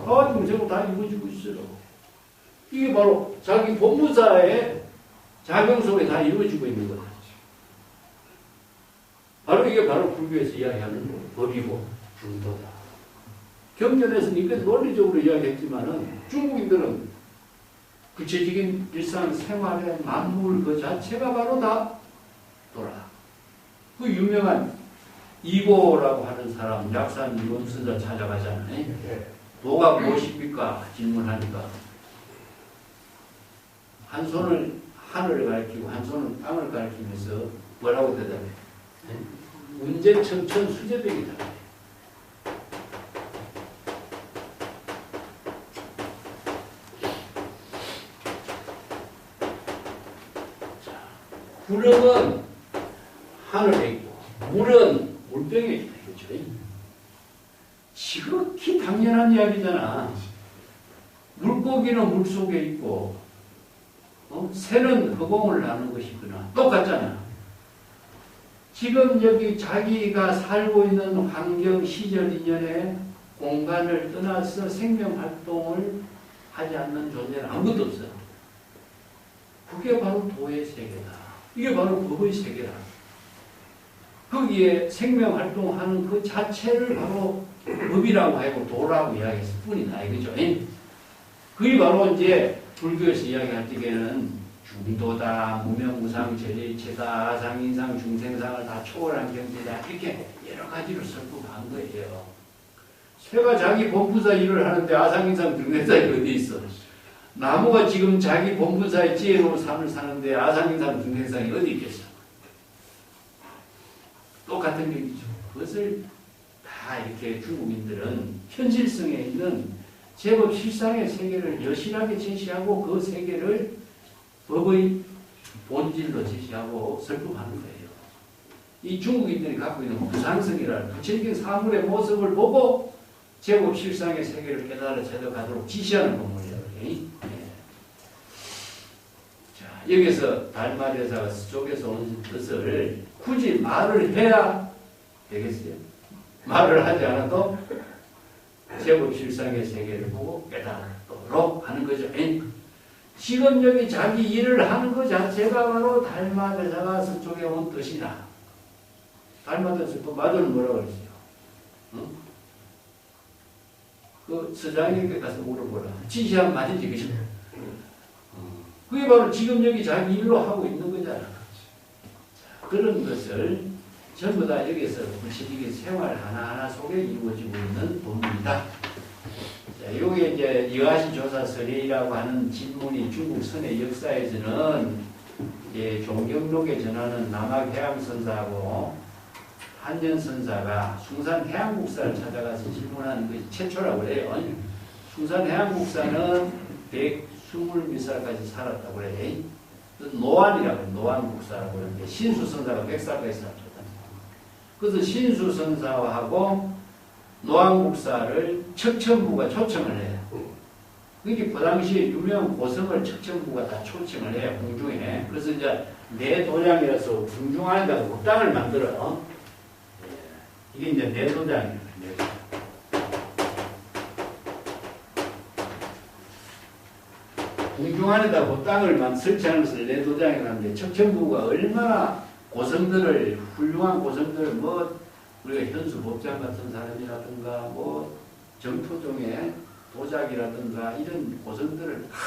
화와 중생으로 다 이루어지고 있어요. 이게 바로 자기 본무사의 작용 속에 다 이루어지고 있는 거다. 바로 이게 바로 불교에서 이야기하는 법이고 중도다. 경전에서는 이렇게 논리적으로 이야기했지만은 중국인들은 구체적인 일상 생활의 만물 그 자체가 바로 다 돌아. 그 유명한 이고라고 하는 사람 약산 유언서자 찾아가잖아요. 도가 무엇입니까? 질문하니까 한 손을 하늘을 가리키고 한 손은 땅을 가리키면서 뭐라고 대답해? 운제천천 수제백이다. 구름은 하늘에 있고 물은 물병에 있다. 그렇죠? 지극히 당연한 이야기잖아. 물고기는 물속에 있고 새는 허공을 나는 것이구나. 똑같잖아. 지금 여기 자기가 살고 있는 환경, 시절, 인연의 공간을 떠나서 생명활동을 하지 않는 존재는 아무것도 없어. 그게 바로 도의 세계다. 이게 바로 법의 세계다. 거기에 생명활동하는 그 자체를 바로 법이라고 하고 도라고 이야기했을 뿐이다. 이거죠. 그게 바로 이제 불교에서 이야기할 때에는 중도다, 무명무상, 제일체다, 아상인상, 중생상을 다 초월한 경지다. 이렇게 여러 가지로 설법한 거예요. 새가 자기 본부사 일을 하는데 아상인상, 중생상이 어디 있어? 나무가 지금 자기 본부사의 지혜로운 삶을 사는데 아상인상, 중생상이 어디 있겠어? 똑같은 얘기죠. 그것을 다 이렇게 중국인들은 현실성에 있는 제법 실상의 세계를 여실하게 제시하고 그 세계를 법의 본질로 제시하고 설법하는 거예요. 이 중국인들이 갖고 있는 부상성이라는 구체적인 사물의 모습을 보고 제법 실상의 세계를 깨달아 체득하도록 지시하는 법문이에요. 자, 여기서 달마대사가 쪽에서 온 뜻을 굳이 말을 해야 되겠어요? 말을 하지 않아도 제법 실상의 세계를 보고 깨달도록 하는 거죠. 지금 여기 자기 일을 하는 것 자체가 바로 달마대사가 서쪽에 온 뜻이다. 달마대사 또 마도는 뭐라고 그랬어요? 그 서장에게 가서 물어보라. 지시한 말이지, 그죠? 그게 바로 지금 여기 자기 일로 하고 있는 거잖아. 그런 것을 전부 다 여기서 구체적인 생활 하나하나 속에 이루어지고 있는 법문이다. 자, 요게 이제 여하시 조사 설례라고 하는 질문이 중국 선의 역사에서는 종경록에 전하는 남학해양선사하고 한전선사가 숭산해양국사를 찾아가서 질문하는 것이 최초라고 그래요. 숭산해양국사는 120몇 살까지 살았다고 그래. 노안이라고 해요. 노안국사라고 하는데 신수선사가 100살까지 살았거든. 그래서 신수선사하고 노안국사를 척천부가 초청을 해요. 그게 그 당시에 유명한 고성을 척천부가 다 초청을 해요. 궁중에. 그래서 이제 내도장이라서 궁중 안에다가 법당을 만들어. 이게 이제 내도장이에요. 궁중 안에다 법당을 설치하면서 내도장이라는데 척천부가 얼마나 고성들을, 훌륭한 고성들을 우리가 현수 법장 같은 사람이라든가 정토종의 도작이라든가 이런 고성들을 다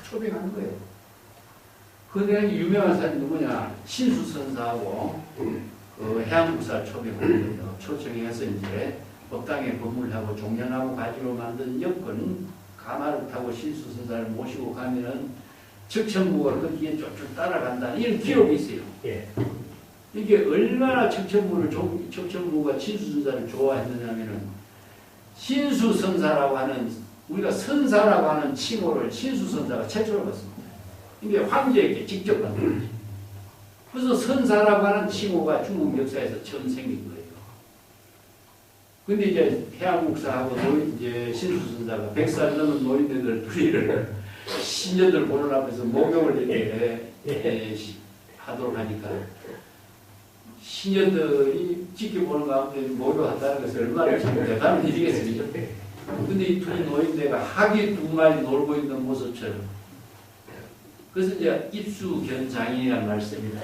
초빙하는 거예요. 그에 유명한 사람이 누구냐? 신수선사하고 그 해양국사 초빙을 초청해서 이제 법당에 건물하고 종련하고 가지로 만든 여건 가마를 타고 신수선사를 모시고 가면은 척천무가 그 뒤에 쫓쭉 따라간다는 이런 기록이 있어요. 예. 이게 얼마나 척천무가 신수선사를 좋아했느냐면은 신수선사라고 하는 우리가 선사라고 하는 칭호를 신수선사가 최초로 받습니다. 이게 황제에게 직접 받는 거죠. 그래서 선사라고 하는 칭호가 중국 역사에서 처음 생긴 거예요. 근데 이제 해양국사하고 이제 신수선사가 100살 넘은 노인네들 둘이를 신녀들 보는 앞에서 목욕을 이렇게 하도록 하니까 신녀들이 지켜보는 가운데 목욕한다는 것은 얼마나 참 대단한 일이겠습니까? 근데 이 두 노인네가 학이 두 마리 놀고 있는 모습처럼 그래서 이제 입수견장이라는 말씀입니다.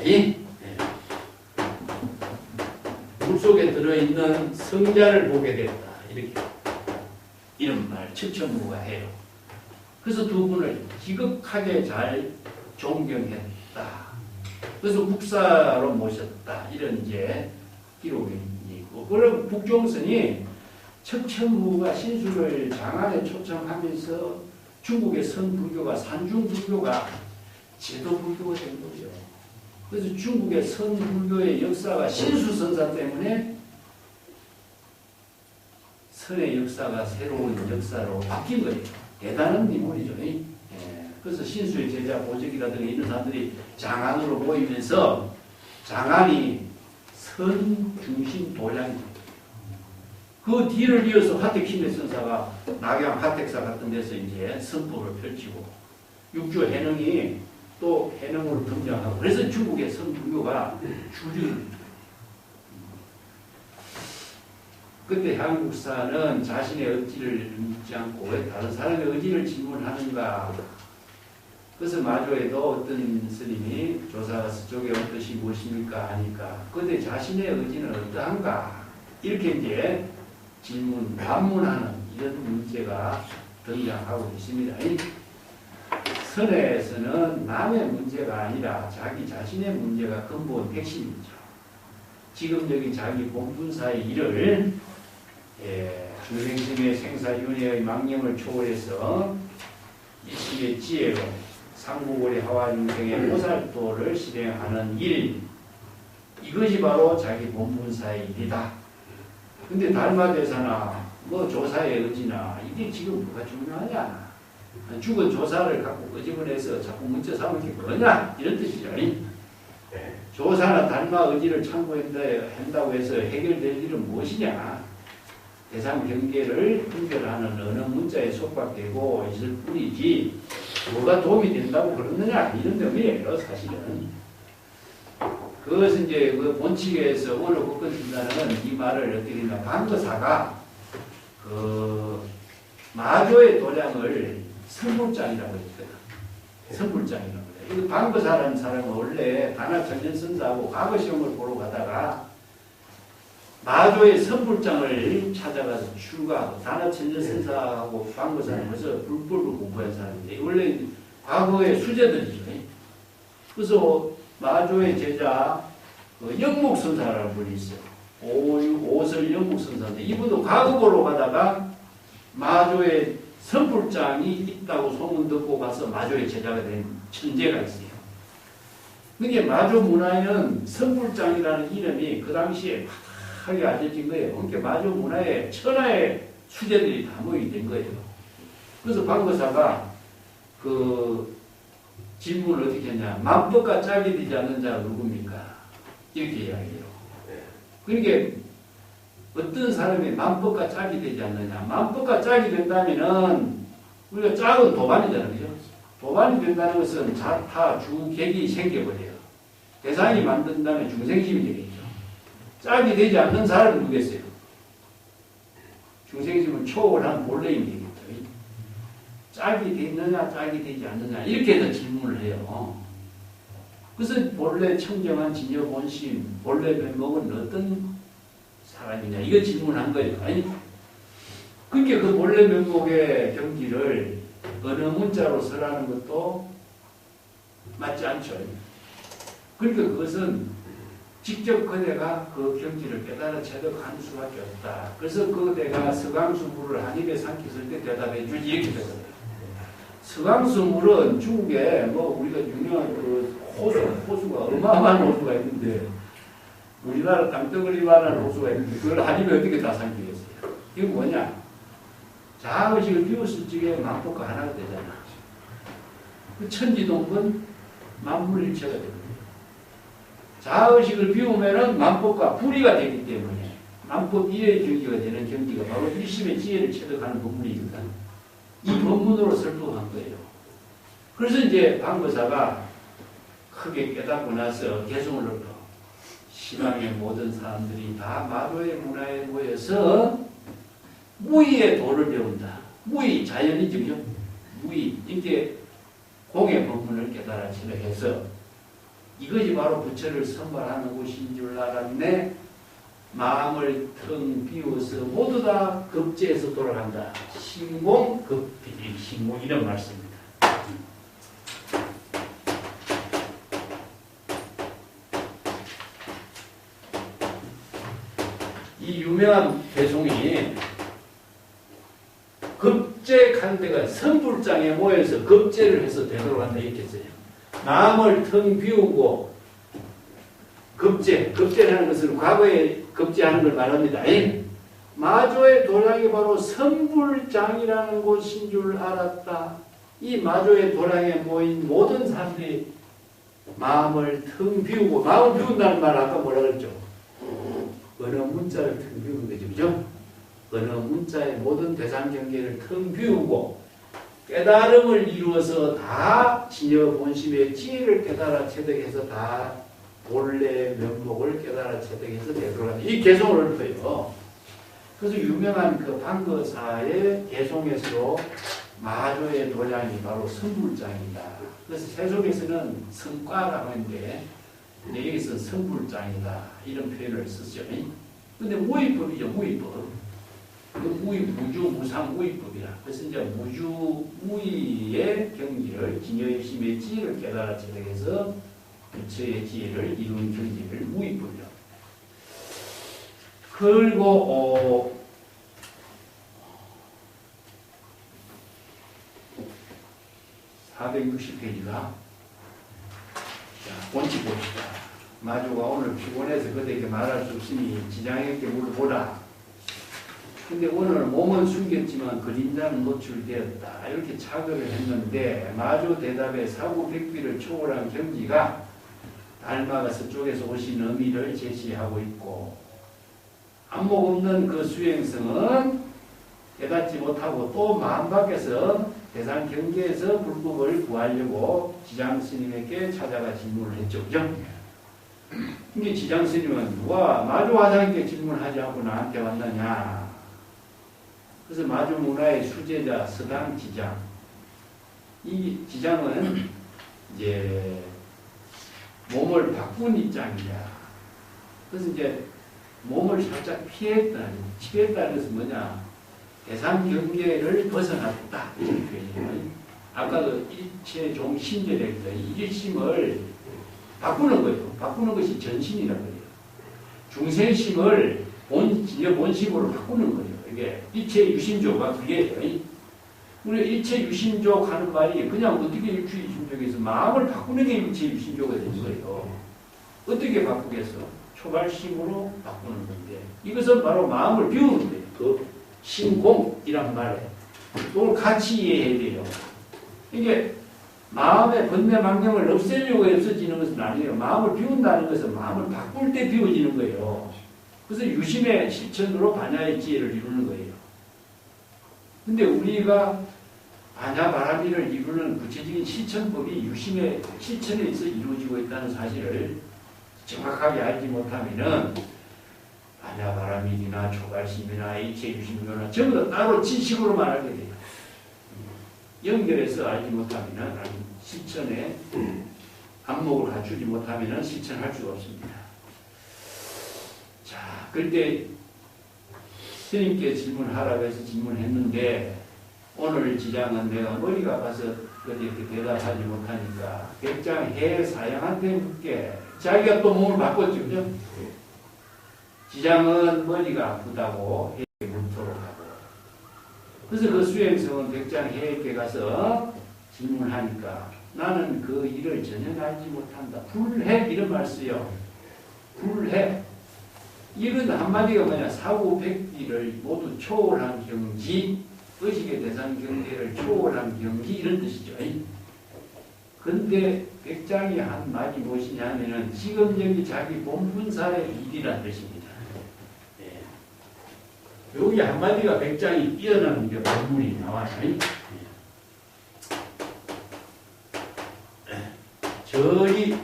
물속에 들어있는 성자를 보게 됐다. 이렇게 이런 말 척천무가 해요. 그래서 두 분을 지극하게 잘 존경했다. 그래서 국사로 모셨다. 이런 이제 기록이 있고, 그럼 북종선이 척천무가 신수를 장안에 초청하면서 중국의 선불교가 산중불교가 제도불교가 된 거죠. 그래서 중국의 선불교의 역사가 신수선사 때문에 선의 역사가 새로운 역사로 바뀐 거예요. 대단한 인물이죠. 그래서 신수의 제자 보직이라든가 이런 사람들이 장안으로 모이면서 장안이 선 중심 도량입니다. 그 뒤를 이어서 화택심의 선사가 낙양 화택사 같은 데서 이제 선법을 펼치고 육조 해능이 또 해능으로 등장하고 그래서 중국의 선불교가 주류를 그때 한국사는 자신의 의지를 묻지 않고 왜 다른 사람의 의지를 질문하는가. 그래서 마조에도 어떤 스님이 조사가서 저게 어떠시 무엇입니까 하니까 그때 자신의 의지는 어떠한가 이렇게 이제 반문하는 이런 문제가 등장하고 있습니다. 선에서는 남의 문제가 아니라 자기 자신의 문제가 근본 핵심이죠. 지금 여기 자기 본분사의 일을 중생심의 생사윤회의 망념을 초월해서 이치의 지혜로 상부고리 하와중생의 보살도를 실행하는 일, 이것이 바로 자기 본분사의 일이다. 근데 달마대사나 뭐 조사의 의지나 이게 지금 뭐가 중요하냐? 죽은 조사를 갖고 끄집어내서 자꾸 문제 삼을 게 뭐냐? 이런 뜻이죠. 조사나 달마 의지를 참고한다고 해서 해결될 일은 무엇이냐? 대상 경계를 분별하는 어느 문자에 속박되고 있을 뿐이지 뭐가 도움이 된다고 그러느냐 이런 의미예요. 사실은 그것은 이제 그 본칙에서 오늘 국건진단은 이 말을 어떻게 했나 방거사가 그 마조의 도량을 선불장이라고 했거든. 선불장이라고 그래. 이 방거사라는 사람은 원래 단합천년선사하고 과거시험을 보러 가다가 마조의 선불장을 찾아가서 출가하고 단합천년선사하고 방거사는 벌써 불법을 공부한 사람인데 원래 과거의 수제들이죠. 그래서 마조의 제자 영묵선사라는 분이 있어요. 오설 영묵선사인데 이분도 과거 보러 가다가 마조의 선불장이 있다고 소문 듣고 가서 마조의 제자가 된 천재가 있어요. 그게 마조 문화에는 선불장이라는 이름이 그 당시에 하게 알려진 거예요. 그러니까 마조 문화에 천하의 수제들이 다 모이게 된 거예요. 그래서 방거사가 그 질문을 어떻게 했냐. 만법과 짝이 되지 않는 자가 누굽니까? 이렇게 이야기해요. 그러니까 어떤 사람이 만법과 짝이 되지 않느냐. 만법과 짝이 된다면은 우리가 짝은 도반이잖아요. 그죠? 도반이 된다는 것은 자타, 주, 객이 생겨버려요. 대상이 만든다면 중생심이 되겠죠. 짝이 되지 않는 사람은 누구겠어요? 중생심은 초월한 본래인 되겠죠. 짝이 되느냐, 짝이 되지 않느냐, 이렇게 해서 질문을 해요. 그래서 본래 청정한 진여 본심, 본래 면목은 어떤 사람이냐, 이거 질문한 거예요. 아니, 그러니까 그 본래 면목의 경지를 어느 문자로 설하는 것도 맞지 않죠. 그러니까 그것은 직접 그대가 그 경지를 깨달아 체득하는 수밖에 없다. 그래서 그대가 서강수물을 한 입에 삼켰을 때 대답해 주지 이렇게 되거든요. 서강수물은 중국에 뭐 우리가 유명한 그 호수가 어마어마한 호수가 있는데 우리나라 땅덩어리만한 호수가 있는데 그걸 한 입에 어떻게 다 삼키겠어요? 이게 뭐냐? 자의식을 비웠을 적에 만법과 하나가 되잖아. 그 천지동분 만물일체가 됩니다. 자의식을 비우면은 만법과 불이가 되기 때문에 만법 이외의 경지가 되는 경지가 바로 일심의 지혜를 체득하는 법문이거든. 이 법문으로 설득한 거예요. 그래서 이제 방거사가 크게 깨닫고 나서 개성을 넓혀 시방의 모든 사람들이 다 마도의 문화에 모여서 무의의 도를 배운다. 무의 자연이죠. 무의 이렇게 공의 법문을 깨달아 체득해서 이것이 바로 부처를 선발하는 곳인 줄 알았네. 마음을 텅 비워서 모두 다 급제에서 돌아간다. 신공 급비 신공 이런 말씀입니다. 이 유명한 배송이 급제 간 데가 선불장에 모여서 급제를 해서 되돌아간다 이렇게 했어요. 마음을 텅 비우고 급제라는 것은 과거에 급제하는 걸 말합니다. 마조의 도량이 바로 선불장이라는 곳인 줄 알았다. 이 마조의 도량에 모인 모든 사람들이 마음을 텅 비우고, 마음을 비운다는 말 아까 뭐라 그랬죠? 어느 문자를 텅 비우는 거죠. 그죠? 어느 문자의 모든 대상 경계를 텅 비우고 깨달음을 이루어서 다 진여 본심의 지혜를 깨달아 체득해서 다 본래 면목을 깨달아 체득해서 되돌아가는 이 개송을 읊어요. 그래서 유명한 그 방거사의 개송에서도 마조의 도량이 바로 선불장이다. 그래서 세속에서는 성과라고 하는데 여기서 선불장이다 이런 표현을 쓰죠. 근데 무의법이죠. 무의법. 무주, 무상, 무의법이라. 그래서 이제 무주, 무의의 경지를, 진여의 심의 지혜를 깨달아 체득해서 부처의 지혜를 이룬 경지를 무의법이라. 그리고, 460페이지가, 자, 원칙 봅시다. 마주가 오늘 피곤해서 그대에게 말할 수 없으니 지장에게 물어보라. 근데 오늘 몸은 숨겼지만 그림자는 노출되었다. 이렇게 차별을 했는데 마주 대답에 사구백비를 초월한 경지가 닮아가서 쪽에서 오신 의미를 제시하고 있고 안목 없는 그 수행성은 깨닫지 못하고 또 마음 밖에서 대상 경계에서 불법을 구하려고 지장 스님에게 찾아가 질문을 했죠. 그죠? 이게 지장 스님은 누가 마주 화장님께 질문하지 않고 나한테 왔느냐. 그래서 마주 문화의 수제자 서당 지장. 이 지장은 이제 몸을 바꾼 입장이야. 그래서 이제 몸을 살짝 피했다. 피했다는 것은 뭐냐? 대상 경계를 벗어났다. 이런 표현이에요. 아까 그 일체 종신절에 이 일심을 바꾸는 거예요. 바꾸는 것이 전신이라고 해요. 중생심을 본심으로 바꾸는 거예요. 이게 일체 유심조가 그게 우리 일체 유심조 하는 말이 그냥 어떻게 일체 유심조에서 마음을 바꾸는 게 일체 유심조가 되는 거예요. 어떻게 바꾸겠어? 초발심으로 바꾸는 건데 이것은 바로 마음을 비우는 거예요. 그 신공이란 말에 그걸 같이 이해해야 돼요. 이게 마음의 번뇌망경을 없애려고 없어지는 것은 아니에요. 마음을 비운다는 것은 마음을 바꿀 때 비워지는 거예요. 그래서 유심의 실천으로 반야의 지혜를 이루는 거예요. 근데 우리가 반야바라미를 이루는 구체적인 실천법이 유심의 실천에 있어 이루어지고 있다는 사실을 정확하게 알지 못하면은 반야바라밀이나 초발심이나 일체유심교나 전부 다 따로 지식으로만 알게 돼요. 연결해서 알지 못하면은 실천에 안목을 갖추지 못하면은 실천할 수가 없습니다. 자, 그때 스님께 질문하라고 해서 질문했는데 오늘 지장은 내가 머리가 아파서 근데 그 대답하지 못하니까 백장 해 사형한테 묻게 자기가 또 몸을 바꿨죠. 그죠? 지장은 머리가 아프다고 해에 묻도록 하고 그래서 그 수행성은 백장 해에게 가서 질문하니까 나는 그 일을 전혀 알지 못한다. 불해 이런 말 써요. 불해 이런 한마디가 뭐냐 사고백비를 모두 초월한 경지 의식의 대상 경계를 초월한 경지 이런 뜻이죠. 근데 백장이 한 말이 무엇이냐 하면은 지금 여기 자기 본분사의 일이란 뜻입니다. 네. 여기 한마디가 백장이 뛰어나는 게 본문이 나와요. 저리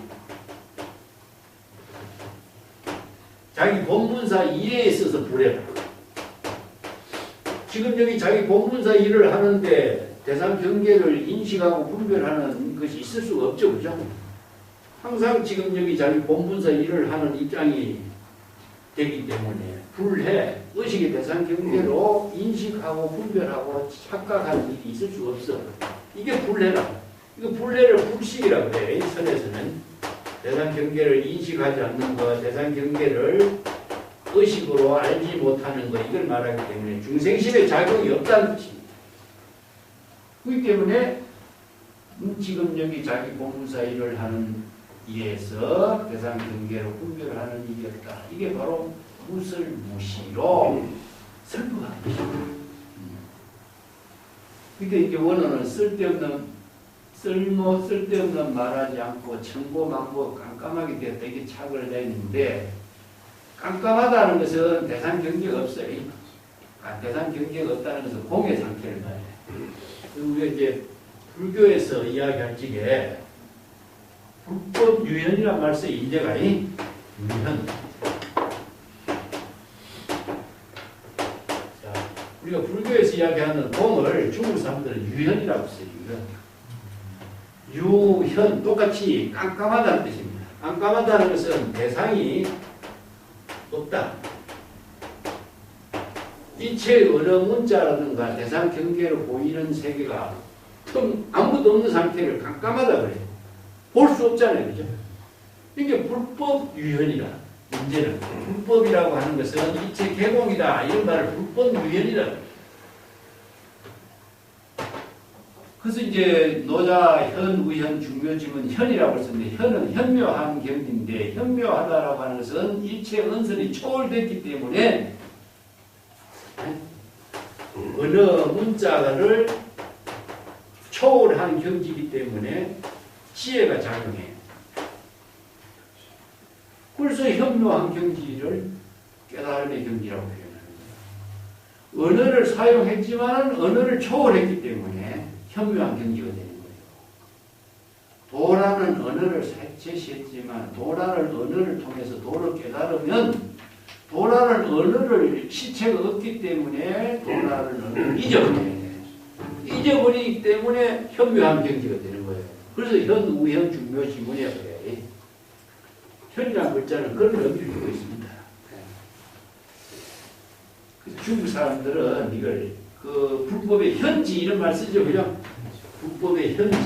자기 본문사 일에 있어서 불해라. 지금 여기 자기 본문사 일을 하는데 대상 경계를 인식하고 분별하는 것이 있을 수가 없죠. 그죠? 항상 지금 여기 자기 본문사 일을 하는 입장이 되기 때문에 불해, 의식의 대상 경계로 인식하고 분별하고 착각하는 일이 있을 수가 없어. 이게 불해라. 이거 불해를 불식이라고 그래요. 이 선에서는 대상 경계를 인식하지 않는 것, 대상 경계를 의식으로 알지 못하는 것 이걸 말하기 때문에 중생심의 작용이 없다는 뜻입니다. 그렇기 때문에 지금 여기 자기 본문사 일을 하는 이에서 대상 경계로 분별하는 일이 없다. 이게 바로 무설무시로 설법하는 것입니다. 그러니까 이제 원어는 쓸데없는 말하지 않고 천고만고 깜깜하게 되었다. 이게 착을 내는데 깜깜하다는 것은 대상 경계가 없어요. 대상 경계가 없다는 것은 공의 상태를 말해요. 우리가 이제 불교에서 이야기할 적에 불법 유현이란 말 써요. 인제가 유현. 자, 우리가 불교에서 이야기하는 공을 중국 사람들은 유현이라고 써요. 유현 똑같이 깜깜하다는 뜻입니다. 깜깜하다는 것은 대상이 없다. 이체 언어 문자라든가 대상 경계로 보이는 세계가 아무것도 없는 상태를 깜깜하다 그래요. 볼 수 없잖아요. 그죠? 이게 불법 유현이라. 문제는 불법이라고 하는 것은 이체 개공이다. 이런 말을 불법 유현이라. 그래서 이제 노자, 현, 의현, 중묘지문 현이라고 썼는데 현은 현묘한 경지인데 현묘하다라고 하는 것은 일체 언선이 초월됐기 때문에 어느 문자를 초월한 경지이기 때문에 지혜가 작용해요. 그래서 현묘한 경지를 깨달음의 경지라고 표현합니다. 언어를 사용했지만 언어를 초월했기 때문에 현묘한 경지가 되는 거예요. 도라는 언어를 제시했지만 도라는 언어를 통해서 도를 깨달으면 도라는 언어를 시체가 없기 때문에 도라는 언어를 잊어버려요. 잊어버리기 때문에 현묘한 경지가 되는 거예요. 그래서 현, 우현, 중묘, 지문이라고 해요. 현이라는 글자는 그런 의미를 두고 있습니다. 중국 사람들은 이걸 그 불법의 현지 이런 말 쓰죠. 그죠? 불법의 현지.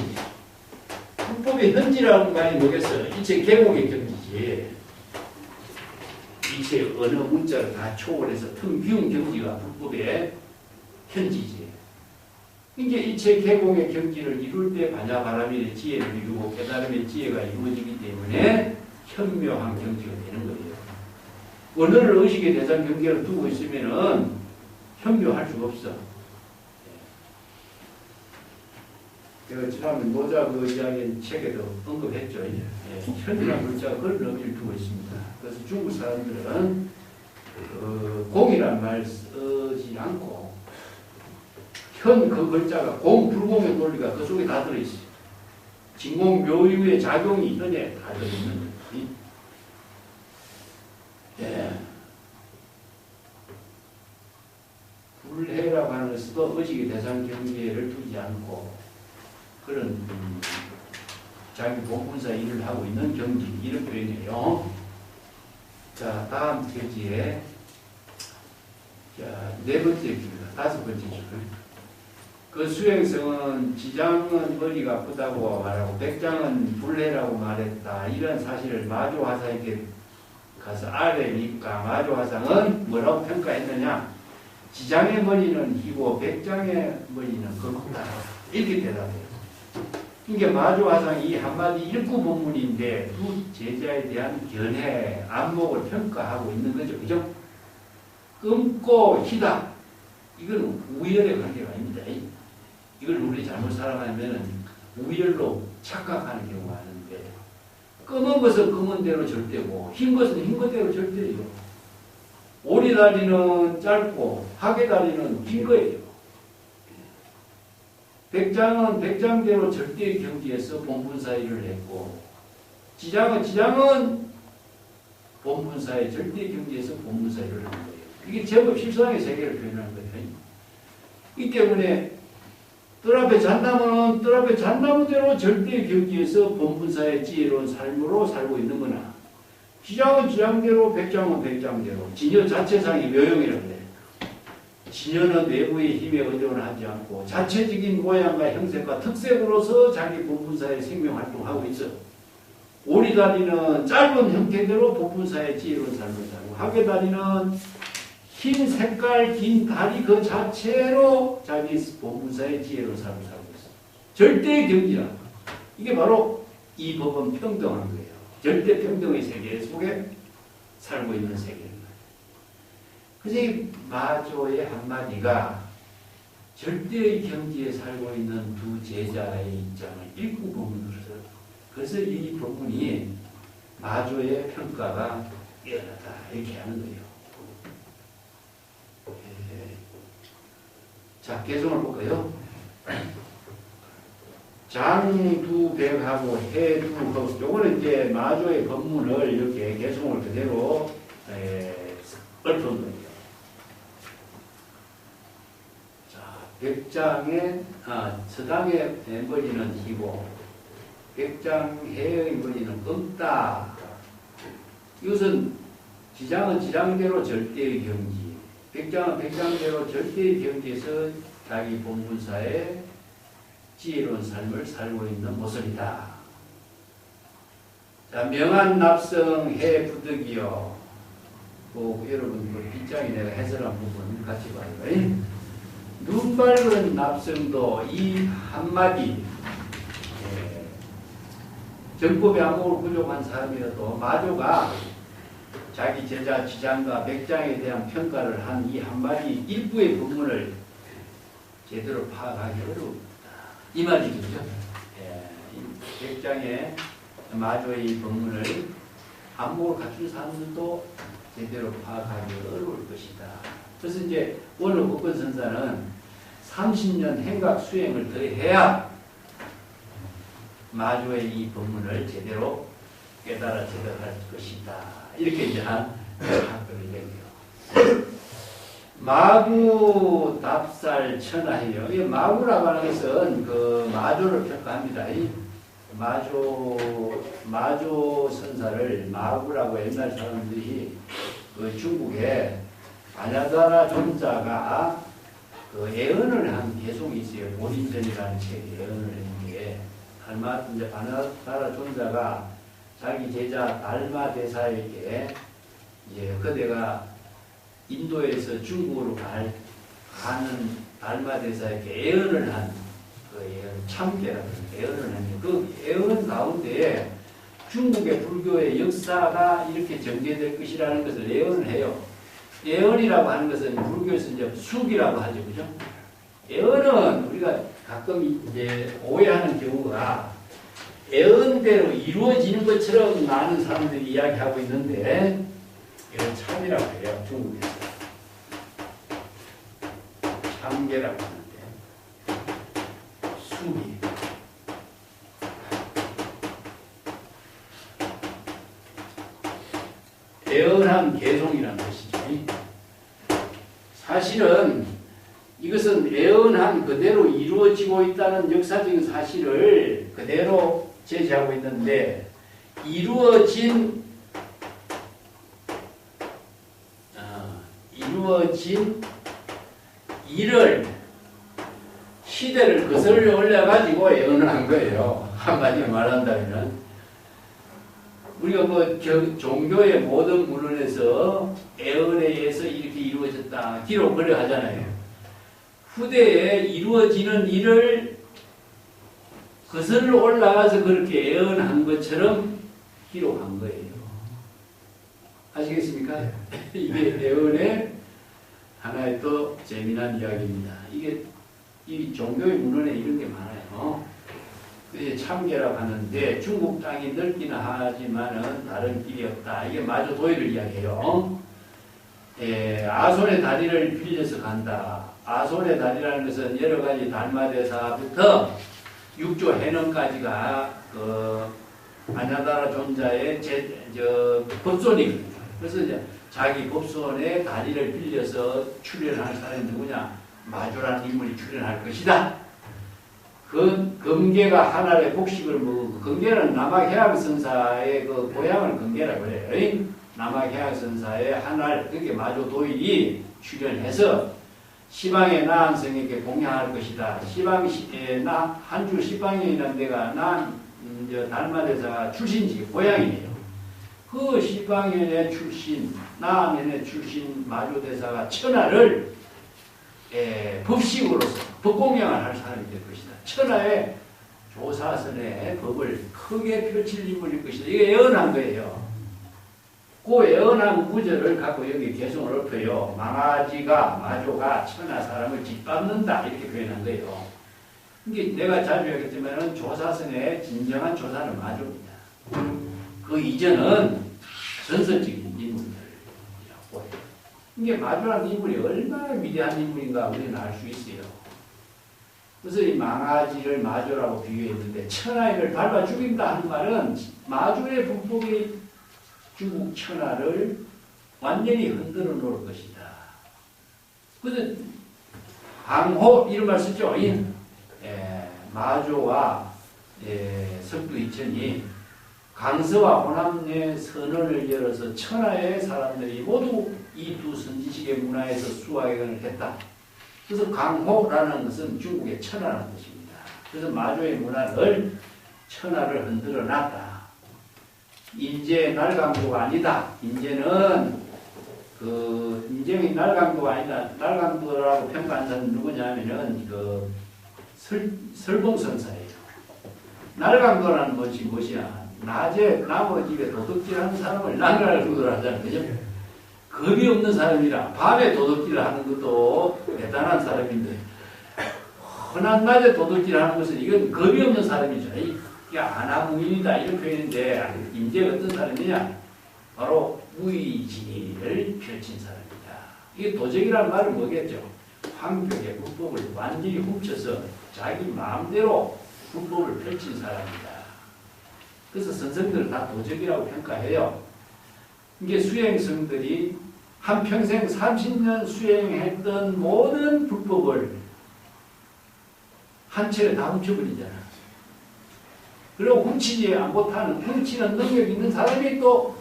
불법의 현지라는 말이 뭐겠어요? 이체 개공의 경지지. 이체 언어 문자를 다 초월해서 텅 비운 경지가 불법의 현지지. 이제 이체 개공의 경지를 이룰 때 반야바람의 지혜를 이루고 깨달음의 지혜가 이루어지기 때문에 현묘한 경지가 되는 거예요. 언어를 의식의 대상 경계를 두고 있으면은 현묘할 수가 없어. 제가 지난번에 노자 그 이야기는 책에도 언급했죠. 현이라는 글자가 그런 의미를 두고 있습니다. 그래서 중국 사람들은 공이란 말 쓰지 않고 현 그 글자가 공, 불공의 논리가 그 속에 다 들어있어요. 진공 묘유의 작용이 있느냐 다 들어있는 거지. 예. 불해라고 하는 것도 의식의 대상 경계를 두지 않고 그런 자기 본분사 일을 하고 있는 경지 이런 표현이에요. 자, 다음 페이지에 자, 네 번째 입니다. 다섯 번째 줄. 그 수행성은 지장은 머리가 아프다고 말하고 백장은 불해라고 말했다. 이런 사실을 마조화상에게 가서 알아내니까 마조화상은 뭐라고 평가했느냐? 지장의 머리는 희고 백장의 머리는 검다. 이렇게 대답해요. 이게 마조화상이 이 한마디 일구 본문인데 두 제자에 대한 견해, 안목을 평가하고 있는 거죠. 그죠? 검고 희다. 이건 우열의 관계가 아닙니다. 이걸 우리 잘못 살아가면 우열로 착각하는 경우가 많은데, 검은 것은 검은 대로 절대고 흰 것은 흰 것대로 절대예요. 오리다리는 짧고 하계다리는 긴 거예요. 백장은 백장대로 절대의 경지에서 본분사의를 했고, 지장은 본분사의 절대의 경지에서 본분사의를 한 거예요. 이게 제법 실상의 세계를 표현하는 거예요. 이 때문에 뜰 앞에 잣나무는 뜰 앞에 잣나무대로 절대의 경지에서 본분사의 지혜로운 삶으로 살고 있는 거나, 지장은 지장대로 백장은 백장대로 진여 자체상의 묘용이라고 해요. 진여는 내부의 힘에 의존하지 않고 자체적인 모양과 형색과 특색으로서 자기 본분사의 생명활동하고 있어. 오리다리는 짧은 형태대로 본분사의 지혜로운 삶을 살고, 하계다리는 흰 색깔 긴 다리 그 자체로 자기 본분사의 지혜로운 삶을 살고 있어. 절대의 경지라. 이게 바로 이 법은 평등한 거예요. 절대 평등의 세계 속에 살고 있는 세계입니다. 그래서 이 마조의 한마디가 절대의 경지에 살고 있는 두 제자의 입장을 일구 본문으로서, 그래서 이 본문이 마조의 평가가 뛰어나다 이렇게 하는 거예요. 자, 개성을 볼까요? 장두백하고 해두허, 요거는 이제 마조의 법문을 이렇게 개성을 그대로 읊은 거예요. 자, 백장의 서당의 머리는 희고 백장해의 머리는 검다. 이것은 지장은 지장대로 절대의 경지, 백장은 백장대로 절대의 경지에서 자기 본분사의 지혜로운 삶을 살고 있는 모습이다. 자, 명한 납성 해 부득이요. 여러분 그 빗장이 내가 해설한 부분 같이 봐요. 눈 밝은 납성도 이 한마디, 정법에 안목을 부족한 사람이라도 마조가 자기 제자 지장과 백장에 대한 평가를 한 이 한마디 일부의 본문을 제대로 파악하기 어렵다. 이 말이죠. 백장의 마조의 이 본문을 안목을 갖춘 사람들도 제대로 파악하기 어려울 것이다. 그래서 이제 오늘 법권선사는 30년 행각 수행을 더 해야 마조의 이 본문을 제대로 깨달아 제대할 것이다. 이렇게 이제 한 얘기예요. 마구 답살 천하예요. 이 마구라고 하는 것은 그 마조를 평가합니다. 이 마조 선사를 마구라고 옛날 사람들이 그 중국에 바냐다라 존자가 그 예언을 한 개송이 있어요. 보린전이라는 책에 예언을 했는데, 이제 바냐다라 존자가 자기 제자 달마 대사에게 그대가 인도에서 중국으로 가는 달마 대사에게 예언을 한 그 예언, 참계라는 예언을 했는데, 그 예언 가운데 중국의 불교의 역사가 이렇게 전개될 것이라는 것을 예언을 해요. 예언이라고 하는 것은 불교에서 이제 숙이라고 하죠, 그죠? 예언은 우리가 가끔 이제 오해하는 경우가 예언대로 이루어지는 것처럼 많은 사람들이 이야기하고 있는데, 이건 참이라고 해요, 중국에서. 참계라고 하는데, 숙이. 예언한 개송이라는 것이죠. 사실은 이것은 예언한 그대로 이루어지고 있다는 역사적인 사실을 그대로 제시하고 있는데, 이루어진 일을 시대를 거슬러 올려가지고 예언을 한 거예요. 한마디로 말한다면 우리가 뭐 종교의 모든 문헌에서 예언에 의해서 이렇게 이루어졌다 기록을 하잖아요. 후대에 이루어지는 일을 거슬러 올라가서 그렇게 예언한 것처럼 기록한 거예요. 아시겠습니까? 이게 예언의 하나의 또 재미난 이야기입니다. 이게 이 종교의 문헌에 이런 게 많아요. 그게 참계라고 하는데 중국 땅이 넓기는 하지만은 다른 길이 없다. 이게 마저 도의를 이야기해요. 아손의 다리를 빌려서 간다. 아손의 다리라는 것은 여러 가지 달마대사부터 육조 해넘까지가 그 아냐다라 존자의 법손이거든요. 그래서 이제 자기 법손의 다리를 빌려서 출연할 사람이 누구냐? 마주라는 인물이 출연할 것이다. 그 금계가 하나의 곡식을 먹고, 금계는 남학해학선사의 그 고향을 금계라고 그래요. 남학해학선사의 한알, 그게 마주 도일이 출연해서 시방의 나한 성에게 공양할 것이다. 한주 시방이라는 데가 달마대사가 출신지 고향이에요. 그 시방연의 출신, 나한연의 출신 마주대사가 천하를 법식으로서 법공양을 할 사람이 될 것이다. 천하의 조사선의 법을 크게 펼칠 인물일 것이다. 이게 예언한 거예요. 그 예언한 구절을 갖고 여기 개성을 엎어요. 마조가 천하 사람을 짓밟는다. 이렇게 표현한 거예요. 이게 내가 자주 얘기했지만 조사선의 진정한 조사는 마조입니다. 그 이전은 전설적인 인물들이라고 해요. 이게 마조라는 인물이 얼마나 위대한 인물인가 우리는 알 수 있어요. 그래서 이 망아지를 마조라고 비유했는데 천하인을 밟아 죽인다 하는 말은 마조의 불법이 중국 천하를 완전히 흔들어 놓을 것이다. 그래서 강호 이런 말 쓰죠. 마조와 석두 이천이 강서와 호남의 선언을 열어서 천하의 사람들이 모두 이 두 선지식의 문화에서 수학을 했다. 그래서 강호라는 것은 중국의 천하라는 뜻입니다. 그래서 마조의 문화를 천하를 흔들어 놨다. 인재의 날강도가 아니다. 인재는 인재의 날강도가 아니다. 날강도라고 평가한 사람은 누구냐면은 설봉선사예요. 날강도라는 것이 무엇이야? 낮에 남의 집에 도둑질하는 사람을 날강도라 하잖아요. 그죠? 겁이 없는 사람이라 밤에 도둑질을 하는 것도 대단한 사람인데 흔한 낮에 도둑질하는 것은 이건 겁이 없는 사람이죠. 이게 안하무인이다 이런 표현인데 인재가 어떤 사람이냐? 바로 무의지를 펼친 사람이다. 이게 도적이라는 말은 뭐겠죠? 황벽의 불법을 완전히 훔쳐서 자기 마음대로 불법을 펼친 사람이다. 그래서 선생들을 다 도적이라고 평가해요. 이게 수행성들이 한평생 30년 수행했던 모든 불법을 한 채를 다 훔쳐버리잖아. 그리고 훔치지 못하는, 훔치는 능력이 있는 사람이 또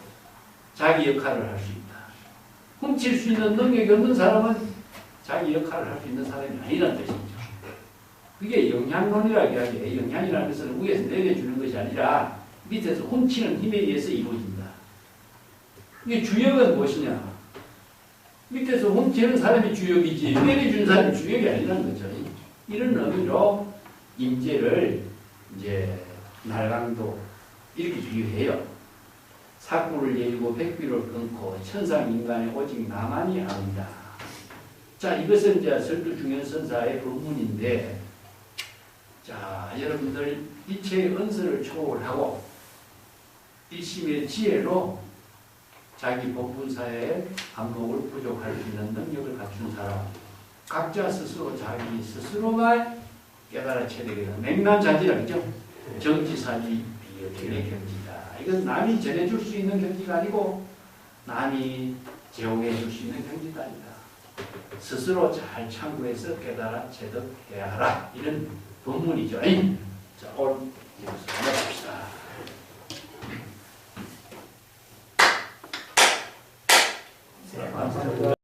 자기 역할을 할 수 있다. 훔칠 수 있는 능력이 없는 사람은 자기 역할을 할 수 있는 사람이 아니라는 뜻이죠. 그게 영향론이라고 이야기해요. 영향이라는 것은 위에서 내려주는 것이 아니라 밑에서 훔치는 힘에 의해서 이루어진다. 이게 주역은 무엇이냐? 밑에서 훔치는 사람이 주역이지 내려준 사람이 주역이 아니라는 거죠. 이런 의미로 임재를 이제 날강도 이렇게 비유해요. 사구를 예리고 백비를 끊고 천상 인간의 오직 나만이 아니다. 자, 이것은 이제 설두중현선사의 법문인데, 자, 여러분들 이체의 은서를 초월하고 일심의 지혜로 자기 법분사에 한몫을 부족할 수 있는 능력을 갖춘 사람, 각자 스스로 자기 스스로가 깨달아쳐야 되겠다. 맹난자지라 그죠? 정치사지 비어대의 경지다. 이건 남이 전해줄 수 있는 경지가 아니고 남이 제공해 줄 수 있는 경지가 아니다. 스스로 잘 참고해서 깨달아 체득해야 하라. 이런 법문이죠. 자, 오늘